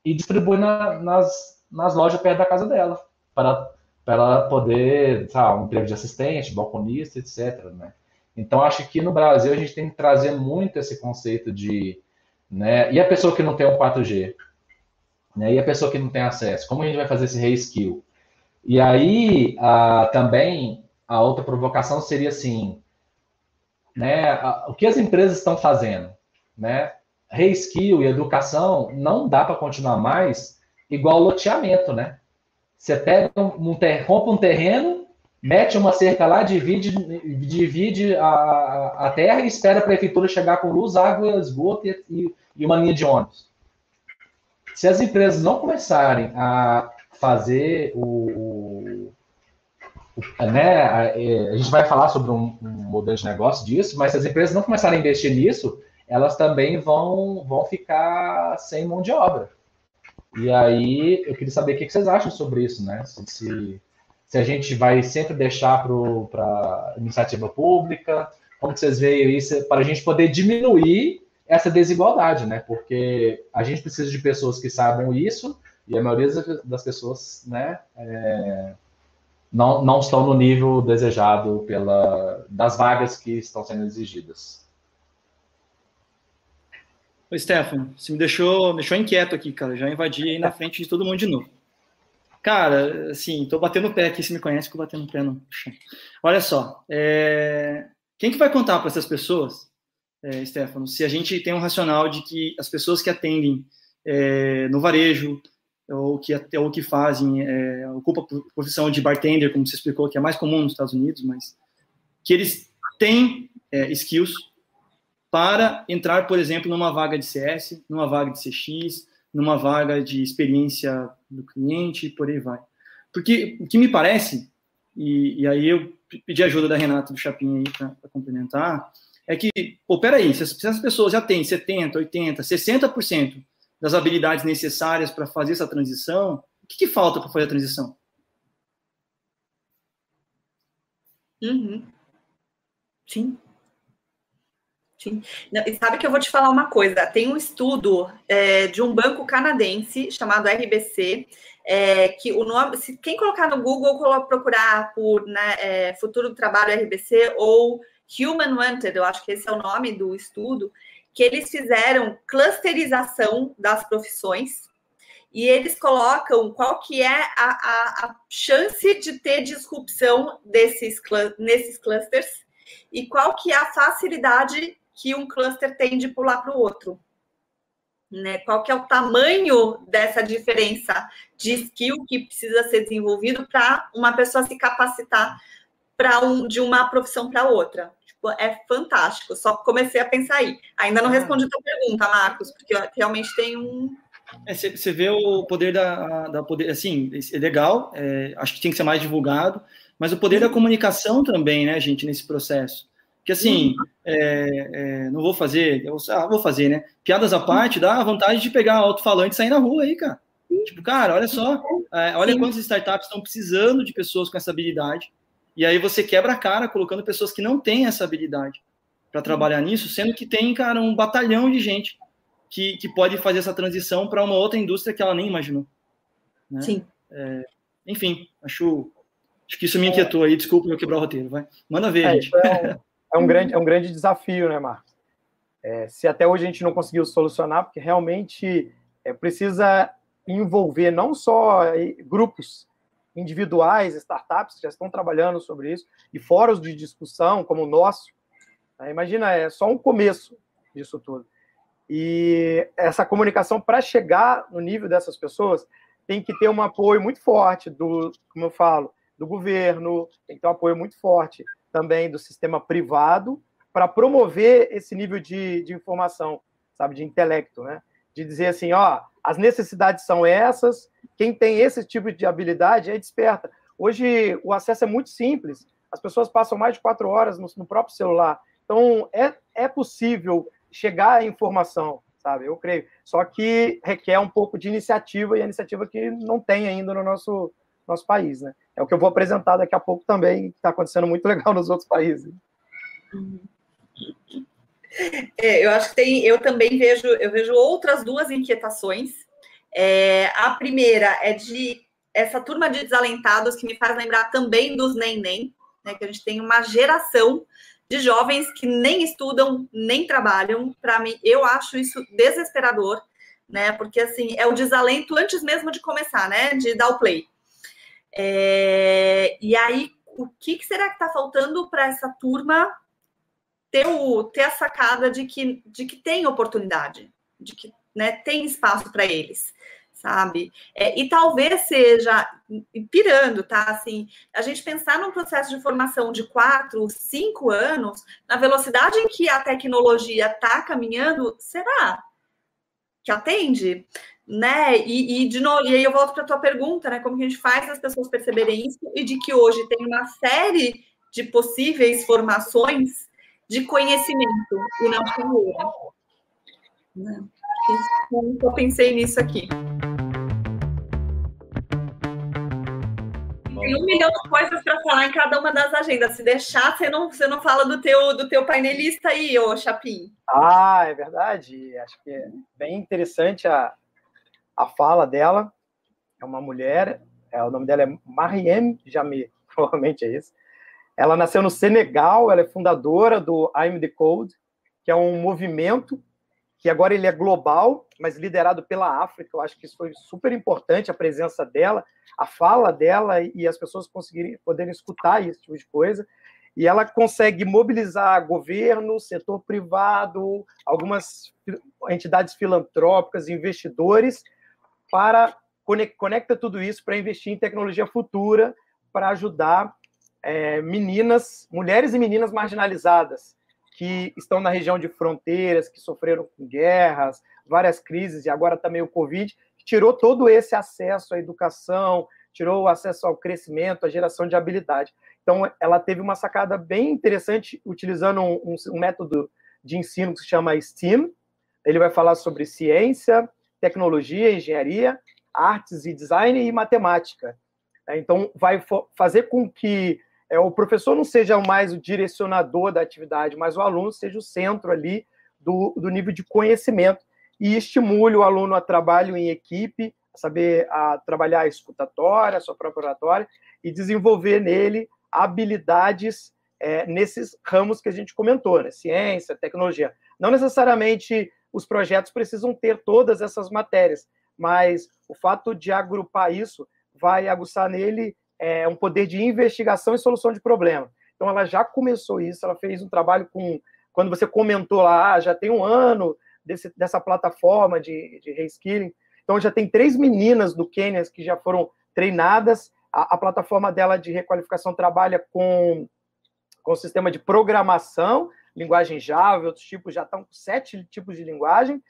e distribui nas lojas perto da casa dela, para ela poder, sabe, um emprego de assistente, balconista, etc. Né? Então, acho que no Brasil a gente tem que trazer muito esse conceito de... Né, e a pessoa que não tem um 4G? Né, e a pessoa que não tem acesso? Como a gente vai fazer esse reskill? E aí, também, a outra provocação seria assim, né, o que as empresas estão fazendo? Né? Reskill e educação não dá para continuar mais igual loteamento, né? Você pega compra um terreno, mete uma cerca lá, divide a terra e espera a prefeitura chegar com luz, água, esgoto e uma linha de ônibus. Se as empresas não começarem a fazer né, a gente vai falar sobre um modelo de negócio disso, mas se as empresas não começarem a investir nisso, elas também vão ficar sem mão de obra. E aí, eu queria saber o que vocês acham sobre isso, né? Se a gente vai sempre deixar para iniciativa pública, como vocês veem isso, para a gente poder diminuir essa desigualdade, né? Porque a gente precisa de pessoas que saibam isso, e a maioria das pessoas, né, não estão no nível desejado das vagas que estão sendo exigidas. Ô, Stefano, você me deixou inquieto aqui, cara. Já invadi aí na frente de todo mundo de novo. Cara, assim, tô batendo o pé aqui. Você me conhece que eu batendo o pé no chão. Olha só, quem que vai contar para essas pessoas, Stefano, se a gente tem um racional de que as pessoas que atendem no varejo ou que fazem, ocupam a profissão de bartender, como você explicou, que é mais comum nos Estados Unidos, mas que eles têm skills para entrar, por exemplo, numa vaga de CS, numa vaga de CX, numa vaga de experiência do cliente, e por aí vai. Porque o que me parece, e aí eu pedi ajuda da Renata do Chapinha aí para complementar, é que, peraí, se as pessoas já têm 70%, 80%, 60% das habilidades necessárias para fazer essa transição, o que falta para fazer a transição? Uhum. Sim. Sim. Não, e sabe que eu vou te falar uma coisa, tem um estudo de um banco canadense chamado RBC, que o nome, se quem colocar no Google, procurar por futuro do trabalho RBC ou Human Wanted, eu acho que esse é o nome do estudo, que eles fizeram clusterização das profissões e eles colocam qual que é a chance de ter disrupção nesses clusters e qual que é a facilidade que um cluster tem de pular para o outro. Né? Qual que é o tamanho dessa diferença de skill que precisa ser desenvolvido para uma pessoa se capacitar de uma profissão para outra. Tipo, é fantástico. Só comecei a pensar aí. Ainda não respondi a tua pergunta, Marcos, porque eu realmente tem um... Você vê o poder da poder, assim, é legal, acho que tem que ser mais divulgado, mas o poder da comunicação também, né, gente, nesse processo. Porque, assim, não vou fazer, vou fazer, né? Piadas à parte, dá vontade de pegar alto-falante e sair na rua aí, cara. Tipo, cara, olha só, olha quantas startups estão precisando de pessoas com essa habilidade, e aí você quebra a cara colocando pessoas que não têm essa habilidade para trabalhar nisso, sendo que tem, cara, um batalhão de gente que pode fazer essa transição para uma outra indústria que ela nem imaginou. Né? Sim. Enfim, acho que isso me inquietou aí, desculpa eu quebrar o roteiro, vai. Manda ver, gente. É um grande desafio, né, Marcos? Se até hoje a gente não conseguiu solucionar, porque realmente precisa envolver não só grupos individuais, startups que já estão trabalhando sobre isso, e fóruns de discussão como o nosso. Imagina, é só um começo disso tudo. E essa comunicação, para chegar no nível dessas pessoas, tem que ter um apoio muito forte como eu falo, do governo, tem que ter um apoio muito forte também do sistema privado para promover esse nível de informação, sabe, de intelecto, né? De dizer assim, ó, as necessidades são essas, quem tem esse tipo de habilidade é desperta. Hoje o acesso é muito simples, as pessoas passam mais de 4 horas no próprio celular, então é possível chegar à informação, sabe? Eu creio. Só que requer um pouco de iniciativa, e a iniciativa que não tem ainda no nosso país, né? É o que eu vou apresentar daqui a pouco também, que está acontecendo muito legal nos outros países. Eu acho que eu também vejo outras 2 inquietações. A primeira é de essa turma de desalentados, que me faz lembrar também dos neném, né? Que a gente tem uma geração de jovens que nem estudam, nem trabalham. Para mim, eu acho isso desesperador, né? Porque, assim, é o desalento antes mesmo de começar, né? De dar o play. E aí, o que será que está faltando para essa turma ter a sacada de que tem oportunidade, de que, né, tem espaço para eles, sabe? E talvez seja, pirando, tá? Assim, a gente pensar num processo de formação de 4, 5 anos, na velocidade em que a tecnologia está caminhando, será que atende? Né? E de novo, e aí eu volto para a tua pergunta, né? Como que a gente faz as pessoas perceberem isso, e de que hoje tem uma série de possíveis formações de conhecimento e não carreira. Eu pensei nisso aqui. Tem 1 milhão de coisas para falar em cada uma das agendas. Se deixar, você não fala do teu painelista aí, ô Chapim. É verdade. Acho que é bem interessante a fala dela. É uma mulher, o nome dela é Mariem Jamé, provavelmente é isso. Ela nasceu no Senegal, ela é fundadora do I'm the Code, que é um movimento que agora ele é global, mas liderado pela África. Eu acho que isso foi super importante, a presença dela, a fala dela, e as pessoas poderem escutar esse tipo de coisa. E ela consegue mobilizar governo, setor privado, algumas entidades filantrópicas, investidores, para conecta tudo isso para investir em tecnologia futura, para ajudar mulheres e meninas marginalizadas, que estão na região de fronteiras, que sofreram com guerras, várias crises, e agora também o Covid, que tirou todo esse acesso à educação, tirou o acesso ao crescimento, à geração de habilidade. Então, ela teve uma sacada bem interessante, utilizando um método de ensino que se chama STEAM. Ele vai falar sobre ciência, tecnologia, engenharia, artes e design e matemática. Então, vai fazer com que o professor não seja mais o direcionador da atividade, mas o aluno seja o centro ali do nível de conhecimento, e estimule o aluno a trabalho em equipe, a saber trabalhar a escutatória, a sua própria oratória, e desenvolver nele habilidades nesses ramos que a gente comentou, né? Ciência, tecnologia. Não necessariamente os projetos precisam ter todas essas matérias, mas o fato de agrupar isso vai aguçar nele um poder de investigação e solução de problema. Então, ela já começou isso, ela fez um trabalho quando você comentou lá, já tem 1 ano dessa plataforma de reskilling, então já tem 3 meninas do Quênia que já foram treinadas, a plataforma dela de requalificação trabalha com o sistema de programação, linguagem Java, outros tipos, já estão com 7 tipos de linguagem,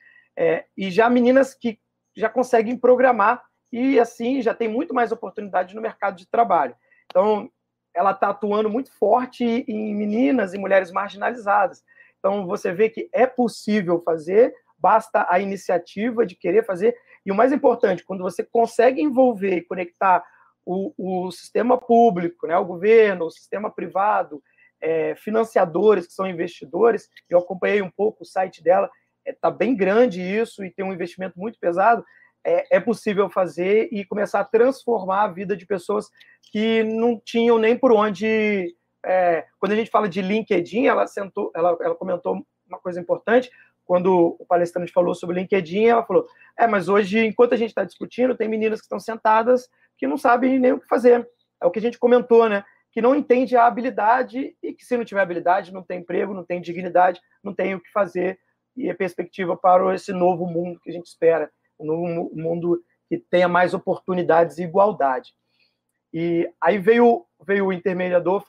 e já meninas que já conseguem programar, e assim já tem muito mais oportunidade no mercado de trabalho. Então, ela está atuando muito forte em meninas e mulheres marginalizadas. Então, você vê que é possível fazer, basta a iniciativa de querer fazer, e o mais importante, quando você consegue envolver e conectar o sistema público, né, o governo, o sistema privado, financiadores que são investidores, eu acompanhei um pouco o site dela, está bem grande isso, e tem um investimento muito pesado, é possível fazer e começar a transformar a vida de pessoas que não tinham nem por onde... quando a gente fala de LinkedIn, ela comentou uma coisa importante, quando o palestrante falou sobre LinkedIn, ela falou, mas hoje, enquanto a gente está discutindo, tem meninas que estão sentadas que não sabem nem o que fazer. É o que a gente comentou, né? Que não entende a habilidade, e que se não tiver habilidade, não tem emprego, não tem dignidade, não tem o que fazer, e a perspectiva para esse novo mundo que a gente espera, um novo mundo que tenha mais oportunidades e igualdade. E aí veio veio o intermediador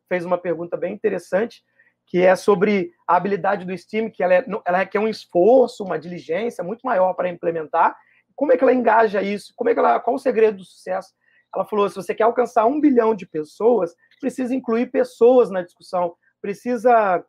fez uma pergunta bem interessante, que é sobre a habilidade do STEAM, que ela requer um esforço, uma diligência muito maior para implementar. Como é que ela engaja isso? Qual o segredo do sucesso? Ela falou, se você quer alcançar 1 bilhão de pessoas, precisa incluir pessoas na discussão, precisa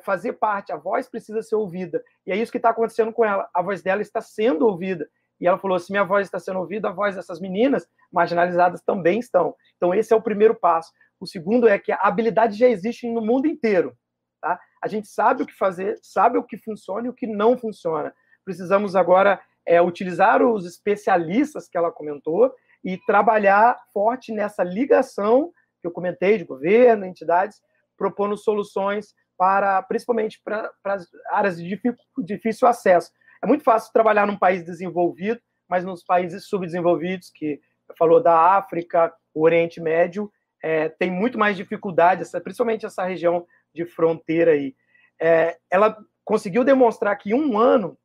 fazer parte, a voz precisa ser ouvida. E é isso que está acontecendo com ela. A voz dela está sendo ouvida. E ela falou, se minha voz está sendo ouvida, a voz dessas meninas marginalizadas também estão. Então, esse é o primeiro passo. O segundo é que a habilidade já existe no mundo inteiro. Tá? A gente sabe o que fazer, sabe o que funciona e o que não funciona. Precisamos agora utilizar os especialistas que ela comentou e trabalhar forte nessa ligação que eu comentei de governo, entidades, propondo soluções principalmente para as áreas de difícil acesso. É muito fácil trabalhar num país desenvolvido, mas nos países subdesenvolvidos, que falou da África, o Oriente Médio, tem muito mais dificuldade, principalmente essa região de fronteira aí. Ela conseguiu demonstrar que em 1 ano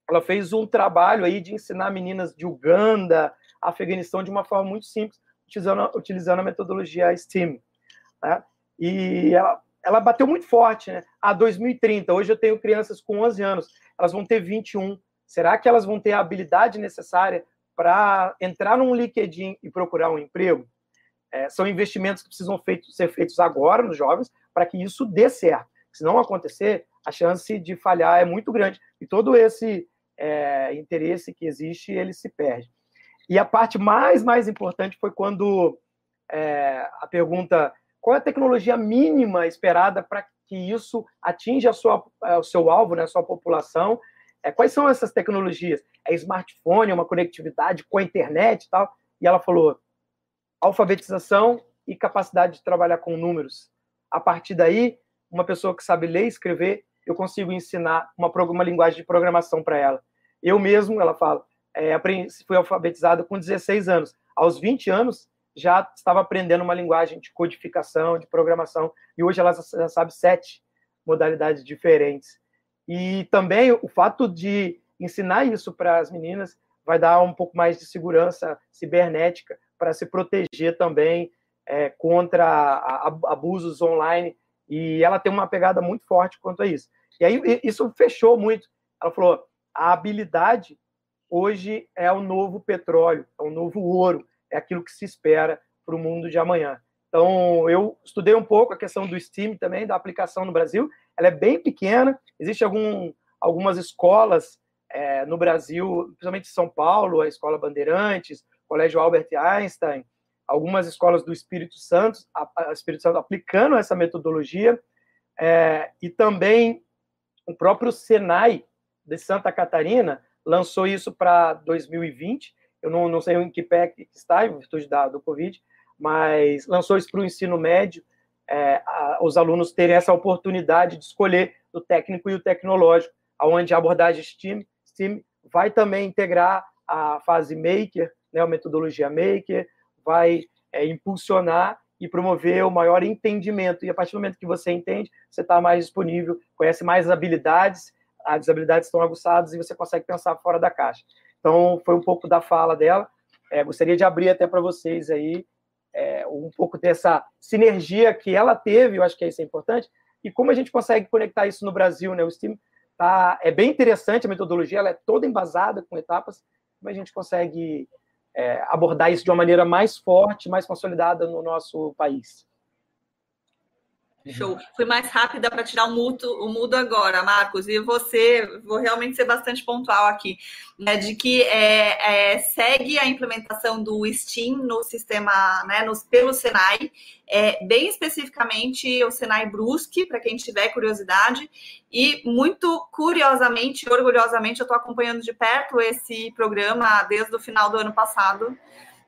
ela fez um trabalho aí de ensinar meninas de Uganda, Afeganistão, de uma forma muito simples, utilizando a metodologia STEAM. Né? E ela bateu muito forte, né? 2030, hoje eu tenho crianças com 11 anos, elas vão ter 21. Será que elas vão ter a habilidade necessária para entrar num LinkedIn e procurar um emprego? São investimentos que precisam ser feitos agora nos jovens para que isso dê certo. Se não acontecer, a chance de falhar é muito grande. E todo esse interesse que existe, ele se perde. E a parte mais importante foi quando a pergunta: qual é a tecnologia mínima esperada para que isso atinja o seu alvo, né, a sua população? Quais são essas tecnologias? Smartphone, uma conectividade com a internet e tal? E ela falou: alfabetização e capacidade de trabalhar com números. A partir daí, uma pessoa que sabe ler e escrever, eu consigo ensinar uma linguagem de programação para ela. Eu mesmo, ela fala, fui alfabetizado com 16 anos. Aos 20 anos, já estava aprendendo uma linguagem de codificação, de programação, e hoje ela já sabe 7 modalidades diferentes. E também o fato de ensinar isso para as meninas vai dar um pouco mais de segurança cibernética para se proteger também contra abusos online, e ela tem uma pegada muito forte quanto a isso. E aí isso fechou muito. Ela falou, a habilidade hoje é o novo petróleo, é o novo ouro, é aquilo que se espera para o mundo de amanhã. Então, eu estudei um pouco a questão do STEAM também, da aplicação no Brasil. Ela é bem pequena, existem algumas escolas no Brasil, principalmente em São Paulo, a Escola Bandeirantes, Colégio Albert Einstein, algumas escolas do Espírito Santo aplicando essa metodologia, e também o próprio Senai de Santa Catarina lançou isso para 2020, eu não sei em que pé que está, em virtude do Covid, mas lançou isso para o ensino médio, os alunos terem essa oportunidade de escolher o técnico e o tecnológico, onde a abordagem STEAM vai também integrar a fase Maker, né, a metodologia Maker, vai impulsionar e promover o maior entendimento. E a partir do momento que você entende, você está mais disponível, conhece mais habilidades, as habilidades estão aguçadas e você consegue pensar fora da caixa. Então, foi um pouco da fala dela. Gostaria de abrir até para vocês aí um pouco dessa sinergia que ela teve, eu acho que isso é importante, e como a gente consegue conectar isso no Brasil, né? O STEAM é bem interessante, a metodologia, ela é toda embasada com etapas, como a gente consegue abordar isso de uma maneira mais forte, mais consolidada no nosso país. Show. Fui mais rápida para tirar o mudo agora, Marcos, e vou realmente ser bastante pontual aqui, né, de que segue a implementação do STEAM no sistema, né, pelo Senai, bem especificamente o Senai Brusque, para quem tiver curiosidade, e muito curiosamente e orgulhosamente eu estou acompanhando de perto esse programa desde o final do ano passado,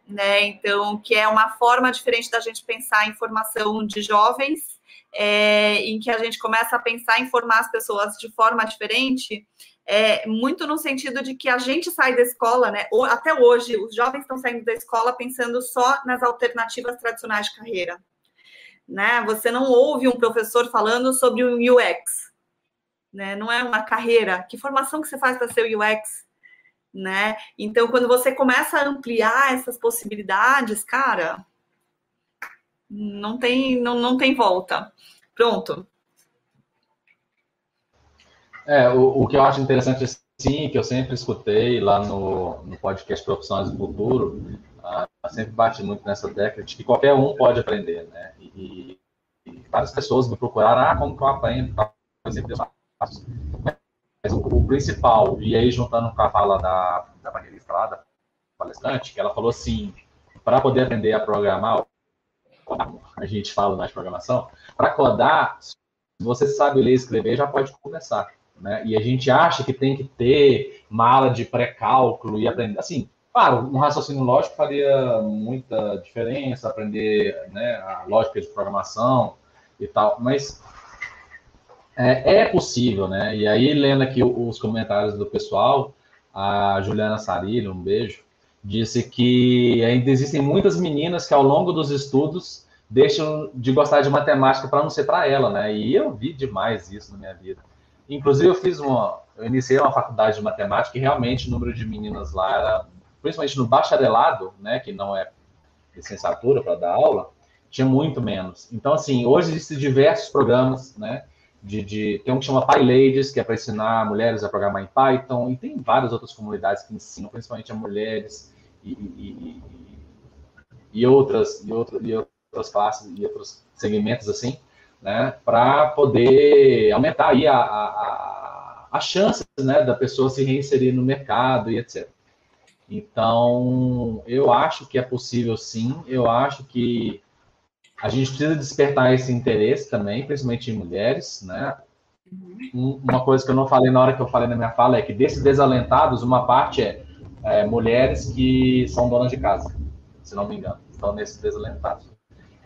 né, então, que é uma forma diferente da gente pensar em formação de jovens, em que a gente começa a pensar em formar as pessoas de forma diferente, muito no sentido de que a gente sai da escola, né? Até hoje, os jovens estão saindo da escola pensando só nas alternativas tradicionais de carreira, né? Você não ouve um professor falando sobre o UX, né? Não é uma carreira. Que formação que você faz para ser o UX, né? Então, quando você começa a ampliar essas possibilidades, cara, Não tem volta. Pronto. O que eu acho interessante, assim, que eu sempre escutei lá no podcast Profissões do Futuro, sempre bate muito nessa tecla de que qualquer um pode aprender, né? E várias pessoas me procuraram, como que eu aprendo? Eu sempre faço. Mas o principal, e aí juntando com a fala da panelista lá, da palestrante, que ela falou assim, para poder aprender a programar, a gente fala na programação, para codar, se você sabe ler e escrever, já pode começar, né? E a gente acha que tem que ter mala de pré-cálculo e aprender, assim, claro, um raciocínio lógico faria muita diferença, aprender, né, a lógica de programação e tal, mas é possível, né? E aí, lendo aqui os comentários do pessoal, a Juliana Sarilho, um beijo, disse que ainda existem muitas meninas que ao longo dos estudos deixam de gostar de matemática para não ser para ela, né? E eu vi demais isso na minha vida. Inclusive, eu iniciei uma faculdade de matemática e realmente o número de meninas lá era, principalmente no bacharelado, né, que não é licenciatura para dar aula, tinha muito menos. Então, assim, hoje existem diversos programas, né? Tem um que chama PyLadies, que é para ensinar mulheres a programar em Python, e tem várias outras comunidades que ensinam, principalmente a mulheres e outras classes e outros segmentos assim, né, para poder aumentar aí a chance, né, da pessoa se reinserir no mercado e etc. Então, eu acho que é possível sim, eu acho que a gente precisa despertar esse interesse também, principalmente em mulheres, né? Uma coisa que eu não falei na hora que eu falei na minha fala é que desses desalentados, uma parte é mulheres que são donas de casa, se não me engano, estão nesses desalentados.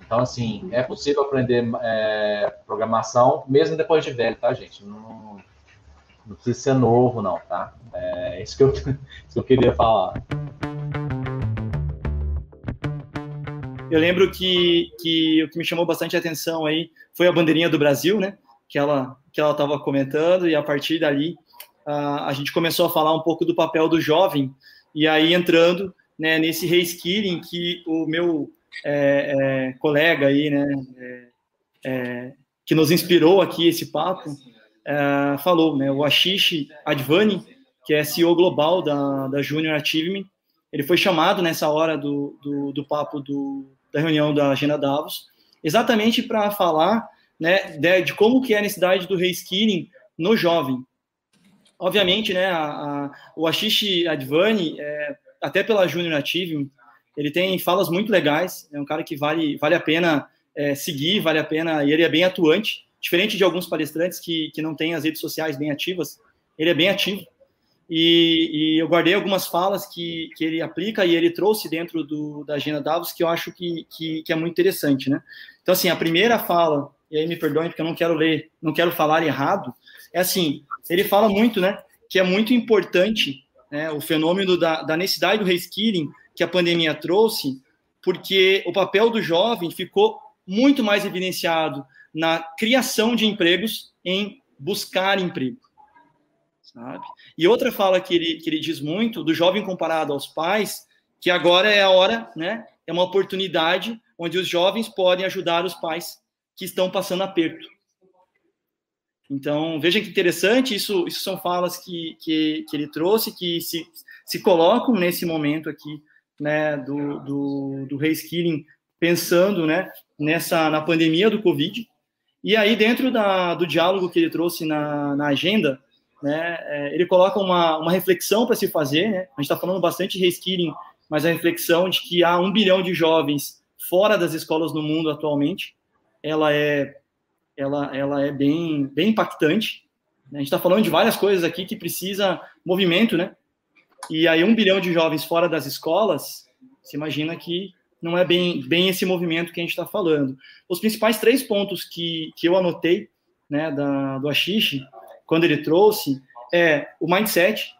Então, assim, é possível aprender programação mesmo depois de velho, tá, gente? Não precisa ser novo, não, tá? É isso que eu queria falar. Eu lembro que o que me chamou bastante atenção aí foi a bandeirinha do Brasil, né? Que ela estava comentando, e a partir dali a gente começou a falar um pouco do papel do jovem, e aí entrando, né, nesse reskilling que o meu colega aí, né, que nos inspirou aqui esse papo, falou, né? O Ashish Advani, que é CEO global da Junior Achievement, ele foi chamado nessa hora do papo da reunião da Agenda Davos, exatamente para falar, né, de como que é a necessidade do reskilling no jovem. Obviamente, né, o Ashish Advani, até pela Junior Achievement, ele tem falas muito legais, é um cara que vale a pena seguir, vale a pena, e ele é bem atuante, diferente de alguns palestrantes que não têm as redes sociais bem ativas, ele é bem ativo. E eu guardei algumas falas que ele aplica e ele trouxe dentro da Agenda Davos, que eu acho que é muito interessante, né? Então, assim, a primeira fala, e aí me perdoem porque eu não quero falar errado, é assim, ele fala muito, né, que é muito importante, né, o fenômeno da necessidade do reskilling que a pandemia trouxe, porque o papel do jovem ficou muito mais evidenciado na criação de empregos, em buscar emprego. Sabe? E outra fala que ele diz muito, do jovem comparado aos pais, que agora é a hora, né? É uma oportunidade onde os jovens podem ajudar os pais que estão passando aperto. Então, veja que interessante, isso são falas que ele trouxe, que se colocam nesse momento aqui, né, do reskilling, pensando, né, na pandemia do Covid. E aí, dentro do diálogo que ele trouxe na agenda, né, ele coloca uma reflexão para se fazer, né? A gente está falando bastante de reskilling, mas a reflexão de que há 1 bilhão de jovens fora das escolas no mundo atualmente, ela é bem impactante. A gente está falando de várias coisas aqui que precisa movimento, né? E aí 1 bilhão de jovens fora das escolas, se imagina que não é bem esse movimento que a gente está falando. Os principais 3 pontos que eu anotei, né, do Ashish, quando ele trouxe, o mindset,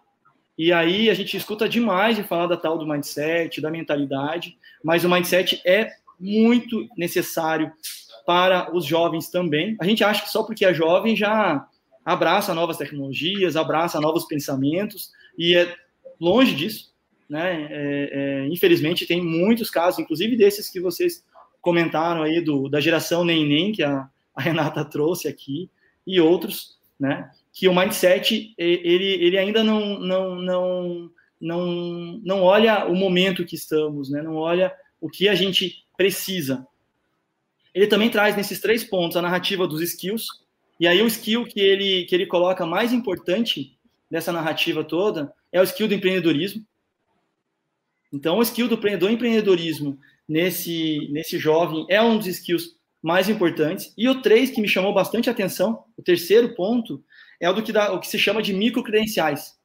e aí a gente escuta demais de falar da tal do mindset, da mentalidade, mas o mindset é muito necessário para os jovens também. A gente acha que só porque é jovem já abraça novas tecnologias, abraça novos pensamentos, e é longe disso, né? Infelizmente tem muitos casos, inclusive desses que vocês comentaram aí da geração neném, que a Renata trouxe aqui, e outros, né? Que o mindset, ele ainda não olha o momento que estamos, né? Não olha o que a gente precisa. Ele também traz nesses 3 pontos a narrativa dos skills, e aí o skill que ele coloca mais importante dessa narrativa toda é o skill do empreendedorismo. Então, o skill do empreendedorismo nesse jovem é um dos skills mais importantes. E o 3, que me chamou bastante atenção, o terceiro ponto, é o que se chama de microcredenciais.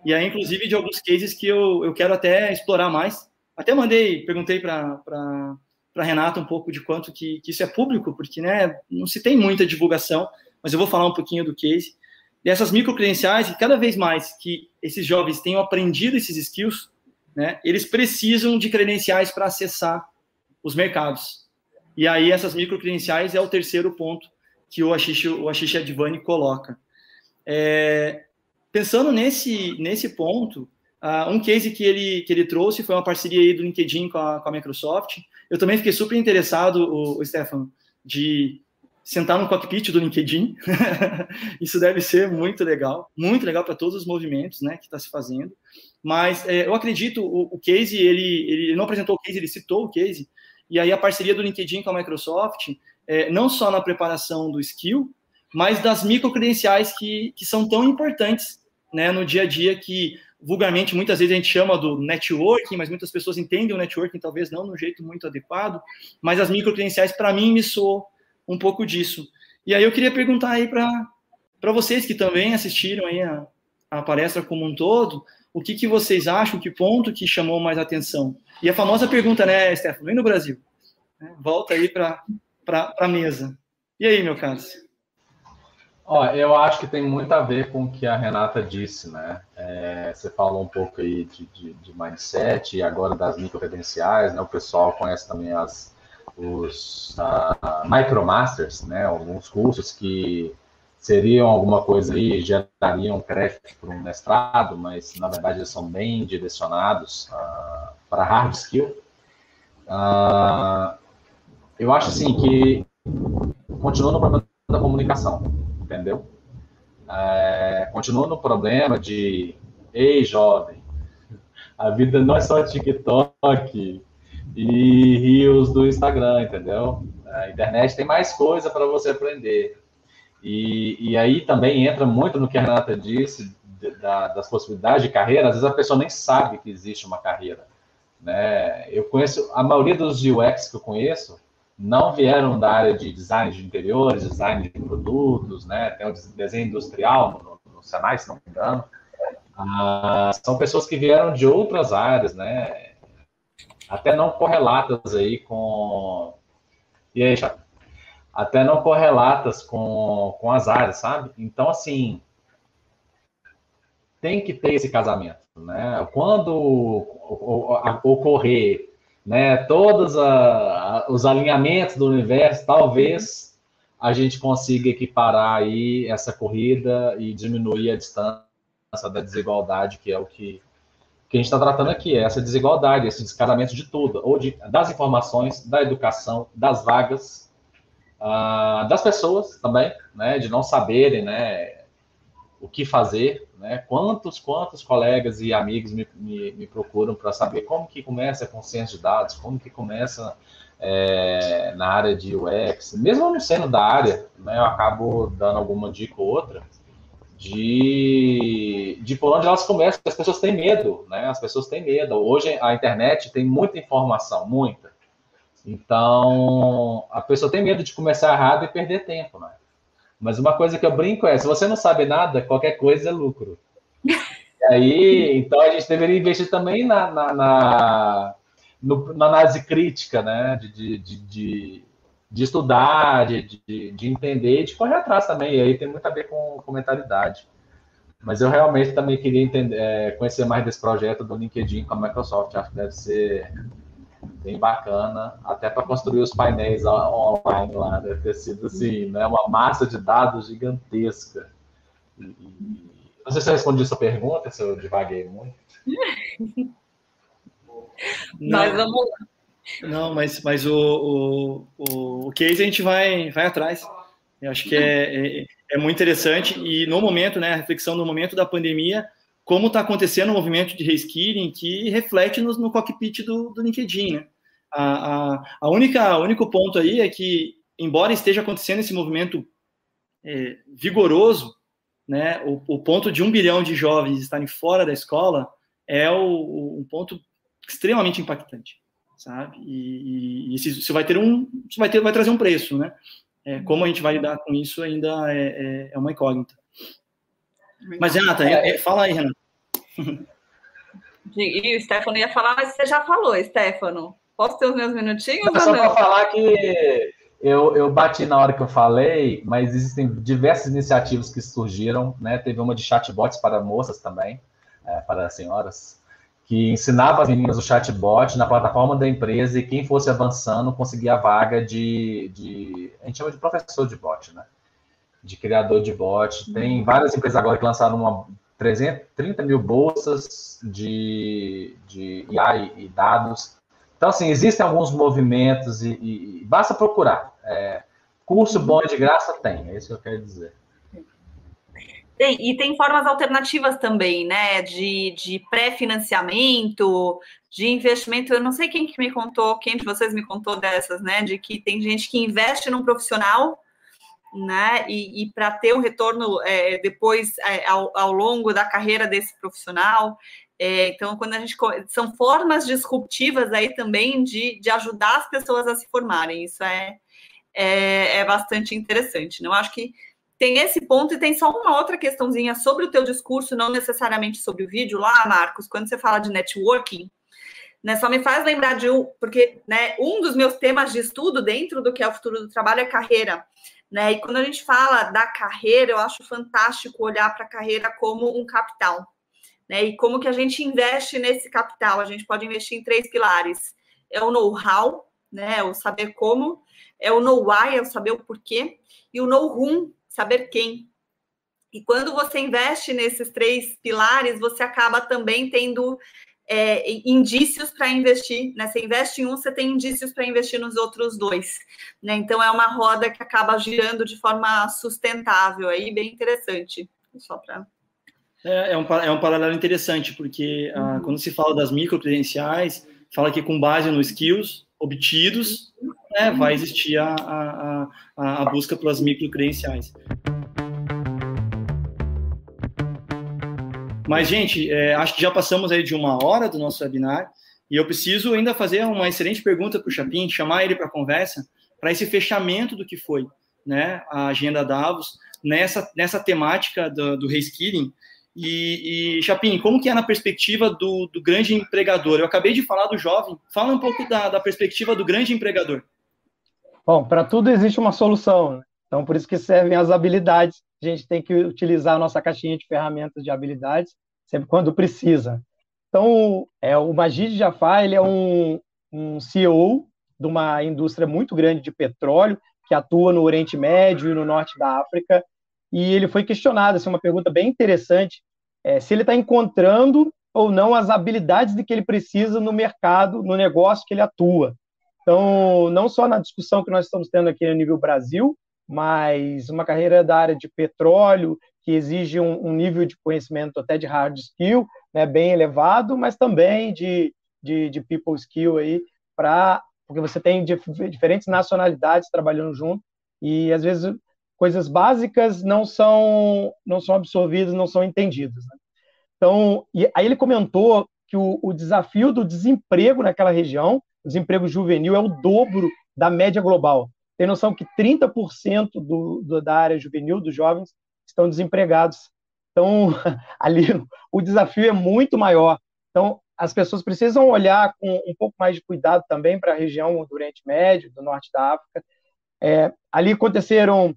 E aí, inclusive, de alguns cases que eu quero até explorar mais. Até perguntei para Renata um pouco de quanto que isso é público, porque, né, não se tem muita divulgação, mas eu vou falar um pouquinho do case. Dessas microcredenciais, e cada vez mais que esses jovens tenham aprendido esses skills, né, eles precisam de credenciais para acessar os mercados. E aí, essas microcredenciais é o terceiro ponto que o Ashish Advani coloca. Pensando nesse ponto, um case que ele trouxe foi uma parceria aí do LinkedIn com a Microsoft. Eu também fiquei super interessado, Stefano, de sentar no cockpit do LinkedIn. Isso deve ser muito legal para todos os movimentos, né, que está se fazendo. Mas eu acredito, o case, ele não apresentou o case, ele citou o case, e aí a parceria do LinkedIn com a Microsoft, não só na preparação do skill, mas das microcredenciais que são tão importantes, né, no dia a dia, que vulgarmente muitas vezes a gente chama do networking, mas muitas pessoas entendem o networking talvez não no jeito muito adequado, mas as microcredenciais, para mim, me soam um pouco disso. E aí eu queria perguntar aí para vocês que também assistiram aí a palestra como um todo, o que vocês acham, que ponto que chamou mais atenção? E a famosa pergunta, né, Stefano, e no Brasil? Volta aí para a mesa. E aí, meu caro? Eu acho que tem muito a ver com o que a Renata disse, né? Você falou um pouco aí de mindset e agora das microcredenciais, né? O pessoal conhece também os Micromasters, né? Alguns cursos que seriam alguma coisa aí, gerariam crédito para um mestrado, mas na verdade eles são bem direcionados para hard skill. Eu acho assim que continua no problema da comunicação, entendeu? Continua no problema de, ei, jovem, a vida não é só TikTok e Reels do Instagram, entendeu? A internet tem mais coisa para você aprender. E aí também entra muito no que a Renata disse, das possibilidades de carreira. Às vezes a pessoa nem sabe que existe uma carreira, né? Eu conheço, a maioria dos UX que eu conheço não vieram da área de design de interiores, design de produtos, né? Tem o desenho industrial no Senai, se não me engano. São pessoas que vieram de outras áreas, né? Até não correlatas aí com... E aí, Chaco? Até não correlatas com as áreas, sabe? Então, assim, tem que ter esse casamento, né? Quando ocorrer, né, todos os alinhamentos do universo, talvez a gente consiga equiparar aí essa corrida e diminuir a distância da desigualdade, que é o que a gente está tratando aqui, essa desigualdade, esse descasamento de tudo, das informações, da educação, das vagas, das pessoas também, né, de não saberem, né, o que fazer, né, quantos colegas e amigos me procuram para saber como que começa com ciência de dados, como que começa na área de UX, mesmo não sendo da área, né, eu acabo dando alguma dica ou outra de por onde elas começam, porque as pessoas têm medo, né, as pessoas têm medo. Hoje a internet tem muita informação, muita. Então, a pessoa tem medo de começar errado e perder tempo, né? Mas uma coisa que eu brinco se você não sabe nada, qualquer coisa é lucro. E aí, então a gente deveria investir também na análise crítica, né? De estudar, de entender e de correr atrás também. E aí tem muito a ver com mentalidade. Mas eu realmente também queria conhecer mais desse projeto do LinkedIn com a Microsoft. Acho que deve ser bem bacana, até para construir os painéis online lá, deve ter sido assim, né, uma massa de dados gigantesca. Não sei se eu respondi a sua pergunta, se eu divaguei muito. Mas vamos lá. Não, mas o case a gente vai atrás. Eu acho que é muito interessante. E no momento, né, a reflexão no momento da pandemia, como está acontecendo o movimento de reskilling que reflete no cockpit do LinkedIn, né? O único ponto aí é que, embora esteja acontecendo esse movimento vigoroso, né, o ponto de 1 bilhão de jovens estarem fora da escola é um ponto extremamente impactante, sabe? E isso vai trazer um preço, né? Como a gente vai lidar com isso ainda é uma incógnita. Mas, Renata, fala aí, Renata. E o Stefano ia falar, mas você já falou, Stefano. Posso ter os meus minutinhos? Só para falar que eu bati na hora que eu falei, mas existem diversas iniciativas que surgiram, né? Teve uma de chatbots para moças também, para senhoras, que ensinava as meninas o chatbot na plataforma da empresa e quem fosse avançando conseguia a vaga a gente chama de professor de bot, né? De criador de bot. Tem várias empresas agora que lançaram 30 mil bolsas de IA e dados. Então, assim, existem alguns movimentos e basta procurar. Curso bom e de graça tem, é isso que eu quero dizer. E tem formas alternativas também, né? De pré-financiamento, de investimento. Eu não sei quem de vocês me contou dessas, né? De que tem gente que investe num profissional, né? E para ter o retorno depois ao longo da carreira desse profissional. Então, quando são formas disruptivas aí também de ajudar as pessoas a se formarem. Isso é bastante interessante. Não acho que tem esse ponto e tem só uma outra questãozinha sobre o teu discurso, não necessariamente sobre o vídeo lá, Marcos, quando você fala de networking, né, só me faz lembrar porque, né, um dos meus temas de estudo dentro do que é o futuro do trabalho é carreira, né, e quando a gente fala da carreira, eu acho fantástico olhar para a carreira como um capital, né, e como que a gente investe nesse capital. A gente pode investir em 3 pilares, é o know-how, né, o saber como, é o know-why, é o saber o porquê, e o know-whom, saber quem. E quando você investe nesses 3 pilares, você acaba também tendo indícios para investir, né? Você investe em um, você tem indícios para investir nos outros 2, né? Então, é uma roda que acaba girando de forma sustentável, aí bem interessante. Só para... É um paralelo interessante, porque quando se fala das microcredenciais, fala que com base nos skills obtidos, né, vai existir a busca pelas microcredenciais. Mas, gente, acho que já passamos aí de 1 hora do nosso webinar e eu preciso ainda fazer uma excelente pergunta para o Chapin, chamar ele para a conversa, para esse fechamento do que foi, né, a Agenda Davos, nessa temática do reskilling. E Chapin, como que é na perspectiva do grande empregador? Eu acabei de falar do jovem, fala um pouco da perspectiva do grande empregador. Bom, para tudo existe uma solução, né? Então, por isso que servem as habilidades. A gente tem que utilizar a nossa caixinha de ferramentas de habilidades sempre quando precisa. Então, o Majid Jafar, ele é um CEO de uma indústria muito grande de petróleo, que atua no Oriente Médio e no Norte da África, e ele foi questionado, assim, uma pergunta bem interessante, se ele está encontrando ou não as habilidades de que ele precisa no mercado, no negócio que ele atua. Então, não só na discussão que nós estamos tendo aqui no nível Brasil, mas uma carreira da área de petróleo, que exige um nível de conhecimento até de hard skill, né, bem elevado, mas também de people skill aí, porque você tem diferentes nacionalidades trabalhando junto, e às vezes coisas básicas não são absorvidas, não são entendidas, né? Então, aí ele comentou que o desafio do desemprego naquela região, o desemprego juvenil, é o dobro da média global. Tem noção que 30% da área juvenil, dos jovens, estão desempregados. Então, ali o desafio é muito maior. Então, as pessoas precisam olhar com um pouco mais de cuidado também para a região do Oriente Médio, do Norte da África. Ali aconteceram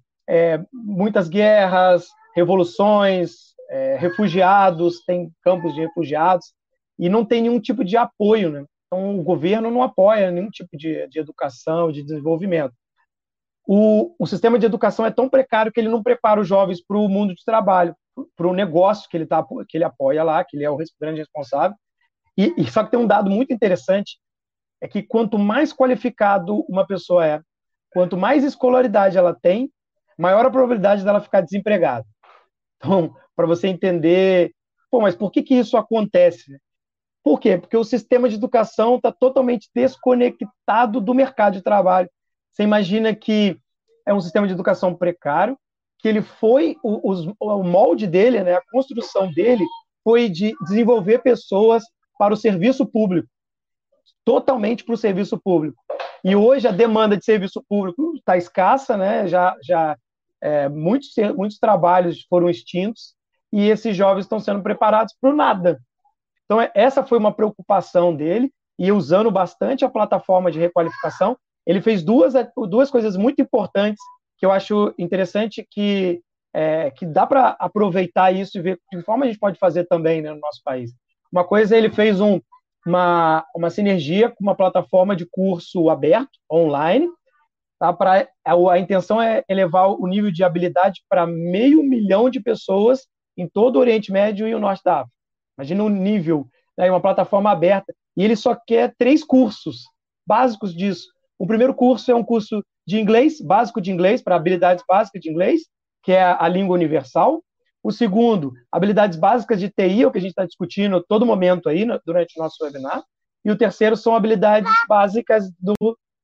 muitas guerras, revoluções, refugiados, tem campos de refugiados, e não tem nenhum tipo de apoio, né? Então, o governo não apoia nenhum tipo de educação, de desenvolvimento. O sistema de educação é tão precário que ele não prepara os jovens para o mundo de trabalho, para o negócio que ele apoia lá, que ele é o grande responsável. Só que tem um dado muito interessante, é que quanto mais qualificado uma pessoa é, quanto mais escolaridade ela tem, maior a probabilidade dela ficar desempregada. Então, para você entender, pô, mas por que isso acontece? Por quê? Porque o sistema de educação está totalmente desconectado do mercado de trabalho. Você imagina que é um sistema de educação precário, que ele foi, o molde dele, né, a construção dele, foi de desenvolver pessoas para o serviço público, totalmente para o serviço público. E hoje a demanda de serviço público está escassa, né? Muitos trabalhos foram extintos e esses jovens estão sendo preparados para o nada. Então, essa foi uma preocupação dele, e usando bastante a plataforma de requalificação, ele fez duas coisas muito importantes que eu acho interessante que dá para aproveitar isso e ver de que forma a gente pode fazer também, né, no nosso país. Uma coisa, ele fez uma sinergia com uma plataforma de curso aberto, online, tá? A intenção é elevar o nível de habilidade para 500 mil de pessoas em todo o Oriente Médio e o Norte da África. Imagina um nível, né, uma plataforma aberta, e ele só quer 3 cursos básicos disso. O primeiro curso é um curso de inglês, básico de inglês, para habilidades básicas de inglês, que é a língua universal. O segundo, habilidades básicas de TI, o que a gente está discutindo a todo momento aí, durante o nosso webinar. E o terceiro são habilidades básicas do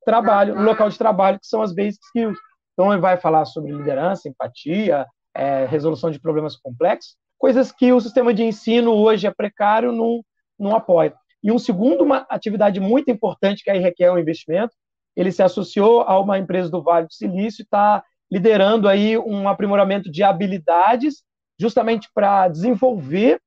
trabalho, no local de trabalho, que são as basic skills. Então, ele vai falar sobre liderança, empatia, resolução de problemas complexos, coisas que o sistema de ensino hoje é precário, não apoia. E uma atividade muito importante, que aí requer um investimento, ele se associou a uma empresa do Vale do Silício e está liderando aí um aprimoramento de habilidades, justamente para desenvolver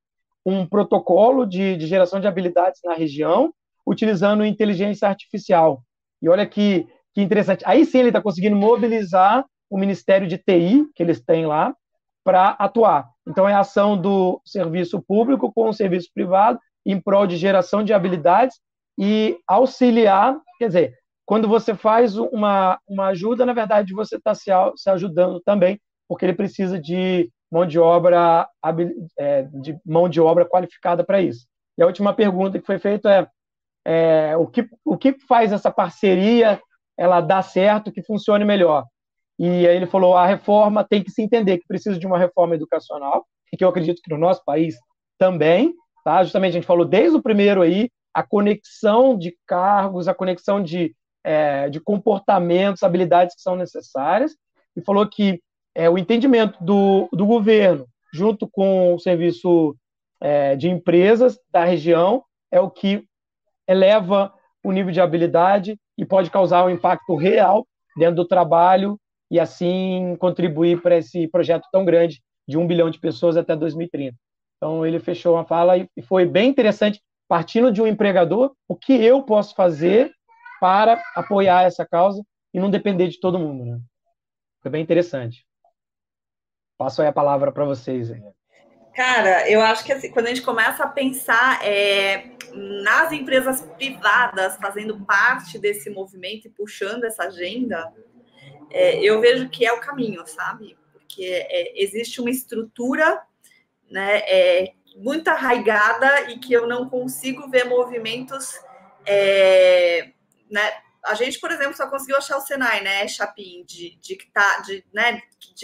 um protocolo de geração de habilidades na região, utilizando inteligência artificial. E olha que interessante. Aí sim ele está conseguindo mobilizar o Ministério de TI, que eles têm lá, para atuar. Então, é a ação do serviço público com o serviço privado em prol de geração de habilidades e auxiliar, quer dizer, quando você faz uma ajuda, na verdade, você está se ajudando também, porque ele precisa de mão de obra qualificada para isso. E a última pergunta que foi feita o que faz essa parceria ela dar certo, que funcione melhor? E aí ele falou, a reforma tem que se entender que precisa de uma reforma educacional, e que eu acredito que no nosso país também, tá? Justamente a gente falou desde o primeiro aí, a conexão de cargos, a conexão de comportamentos, habilidades que são necessárias, e falou que o entendimento do governo, junto com o serviço de empresas da região, é o que eleva o nível de habilidade e pode causar um impacto real dentro do trabalho e, assim, contribuir para esse projeto tão grande de 1 bilhão de pessoas até 2030. Então, ele fechou uma fala e foi bem interessante, partindo de um empregador, o que eu posso fazer para apoiar essa causa e não depender de todo mundo, né? Foi bem interessante. Passo aí a palavra para vocês. Cara, eu acho que assim, quando a gente começa a pensar nas empresas privadas fazendo parte desse movimento e puxando essa agenda, eu vejo que é o caminho, sabe? Porque existe uma estrutura, né, muito arraigada e que eu não consigo ver movimentos, né? A gente, por exemplo, só conseguiu achar o Senai, né, Chapim, de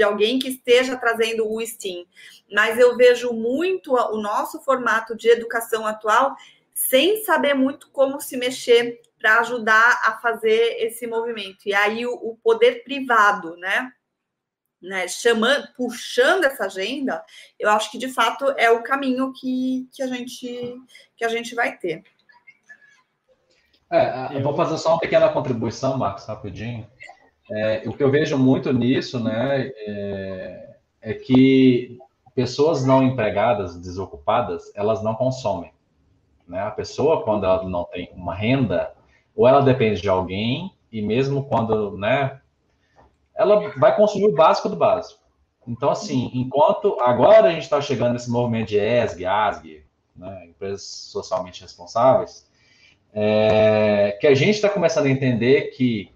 alguém que esteja trazendo o STEAM. Mas eu vejo muito o nosso formato de educação atual sem saber muito como se mexer para ajudar a fazer esse movimento. E aí o poder privado, né, puxando essa agenda, eu acho que de fato é o caminho que a gente vai ter. Eu vou fazer só uma pequena contribuição, Marcos, rapidinho. O que eu vejo muito nisso, né, é que pessoas não empregadas, desocupadas, elas não consomem, né? A pessoa, quando ela não tem uma renda, ou ela depende de alguém, e mesmo quando, né, ela vai consumir o básico do básico. Então, assim, enquanto agora a gente está chegando nesse movimento de ESG, ASG, né, empresas socialmente responsáveis, que a gente está começando a entender que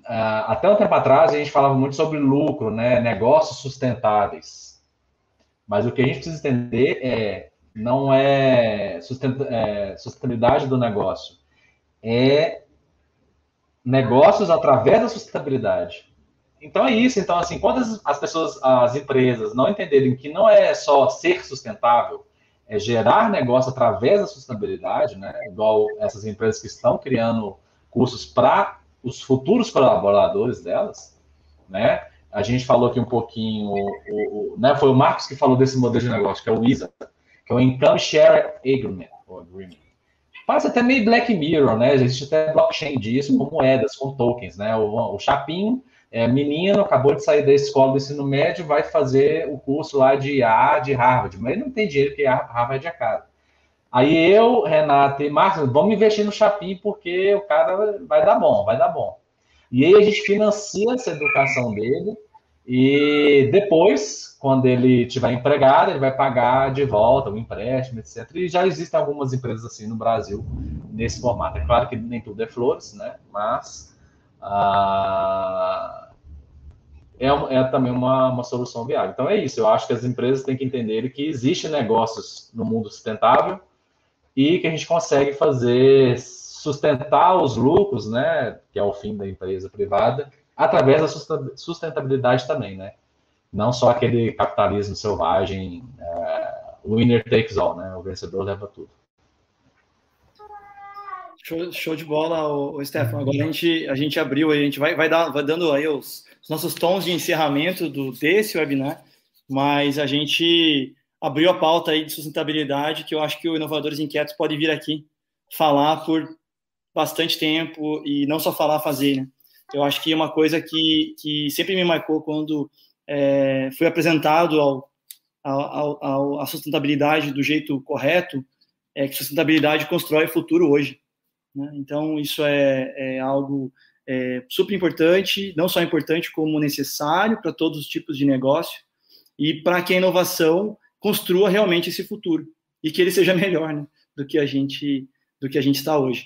até um tempo atrás a gente falava muito sobre lucro, né, negócios sustentáveis. Mas o que a gente precisa entender não é sustentabilidade do negócio, é negócios através da sustentabilidade. Então é isso. Então, assim, quando as pessoas, as empresas não entenderem que não é só ser sustentável, é gerar negócio através da sustentabilidade, né? Igual essas empresas que estão criando cursos para os futuros colaboradores delas, né? A gente falou aqui um pouquinho, né? Foi o Marcos que falou desse modelo de negócio, que é o ISA, que é o Income Share Agreement. Parece até meio Black Mirror, né? Existe até blockchain disso, com moedas, com tokens, né? O Chapinho, menino, acabou de sair da escola do ensino médio, vai fazer o curso lá de IA de Harvard, mas ele não tem dinheiro, porque Harvard é caro. Aí eu, Renato e Marcos, vamos investir no Chapinho, porque o cara vai dar bom, vai dar bom. E aí a gente financia essa educação dele, e depois, quando ele tiver empregado, ele vai pagar de volta o empréstimo, etc. E já existem algumas empresas assim no Brasil, nesse formato. É claro que nem tudo é flores, né? Mas é também uma solução viável. Então é isso, eu acho que as empresas têm que entender que existem negócios no mundo sustentável e que a gente consegue sustentar os lucros, né, que é o fim da empresa privada, através da sustentabilidade também, né? Não só aquele capitalismo selvagem, winner takes all, né? O vencedor leva tudo. Show de bola, o Stefano. Agora a gente abriu, a gente vai dando aí os nossos tons de encerramento desse webinar, mas a gente abriu a pauta aí de sustentabilidade, que eu acho que o Inovadores Inquietos pode vir aqui falar por bastante tempo, e não só falar, fazer, né? Eu acho que uma coisa que sempre me marcou quando fui apresentado a sustentabilidade do jeito correto, é que sustentabilidade constrói o futuro hoje, né? Então, isso é algo super importante, não só importante, como necessário para todos os tipos de negócio e para que a inovação construa realmente esse futuro e que ele seja melhor, né, do que a gente está hoje.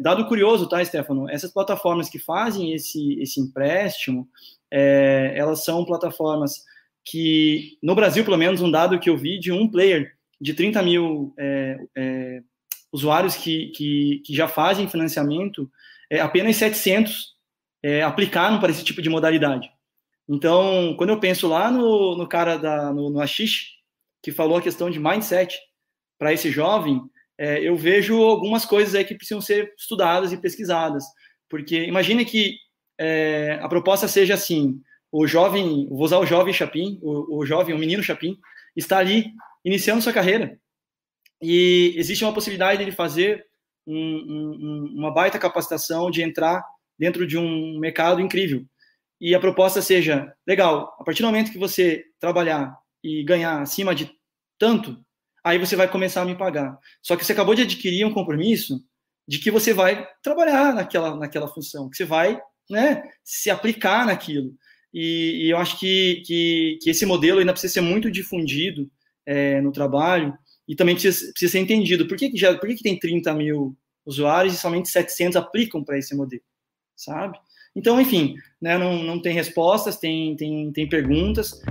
Dado curioso, tá, Stefano? Essas plataformas que fazem esse empréstimo, elas são plataformas que, no Brasil, pelo menos, um dado que eu vi de um player de 30 mil usuários que já fazem financiamento, apenas 700 aplicaram para esse tipo de modalidade. Então, quando eu penso lá no cara no Ashish, que falou a questão de mindset para esse jovem, eu vejo algumas coisas aí que precisam ser estudadas e pesquisadas, porque imagine que a proposta seja assim: o jovem, vou usar o jovem Chapin, o menino Chapin, está ali iniciando sua carreira, e existe uma possibilidade de ele fazer uma baita capacitação, de entrar dentro de um mercado incrível, e a proposta seja: legal, a partir do momento que você trabalhar e ganhar acima de tanto, aí você vai começar a me pagar. Só que você acabou de adquirir um compromisso de que você vai trabalhar naquela função, que você vai, né, se aplicar naquilo. E eu acho que esse modelo ainda precisa ser muito difundido no trabalho, e também precisa ser entendido. Por que tem 30 mil usuários e somente 700 aplicam para esse modelo, sabe? Então, enfim, né, não tem respostas, tem perguntas.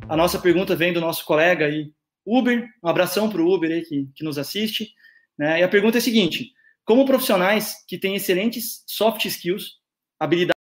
A nossa pergunta vem do nosso colega aí, Uber. Um abração para o Uber aí que nos assiste, né? E a pergunta é a seguinte: como profissionais que têm excelentes soft skills, habilidades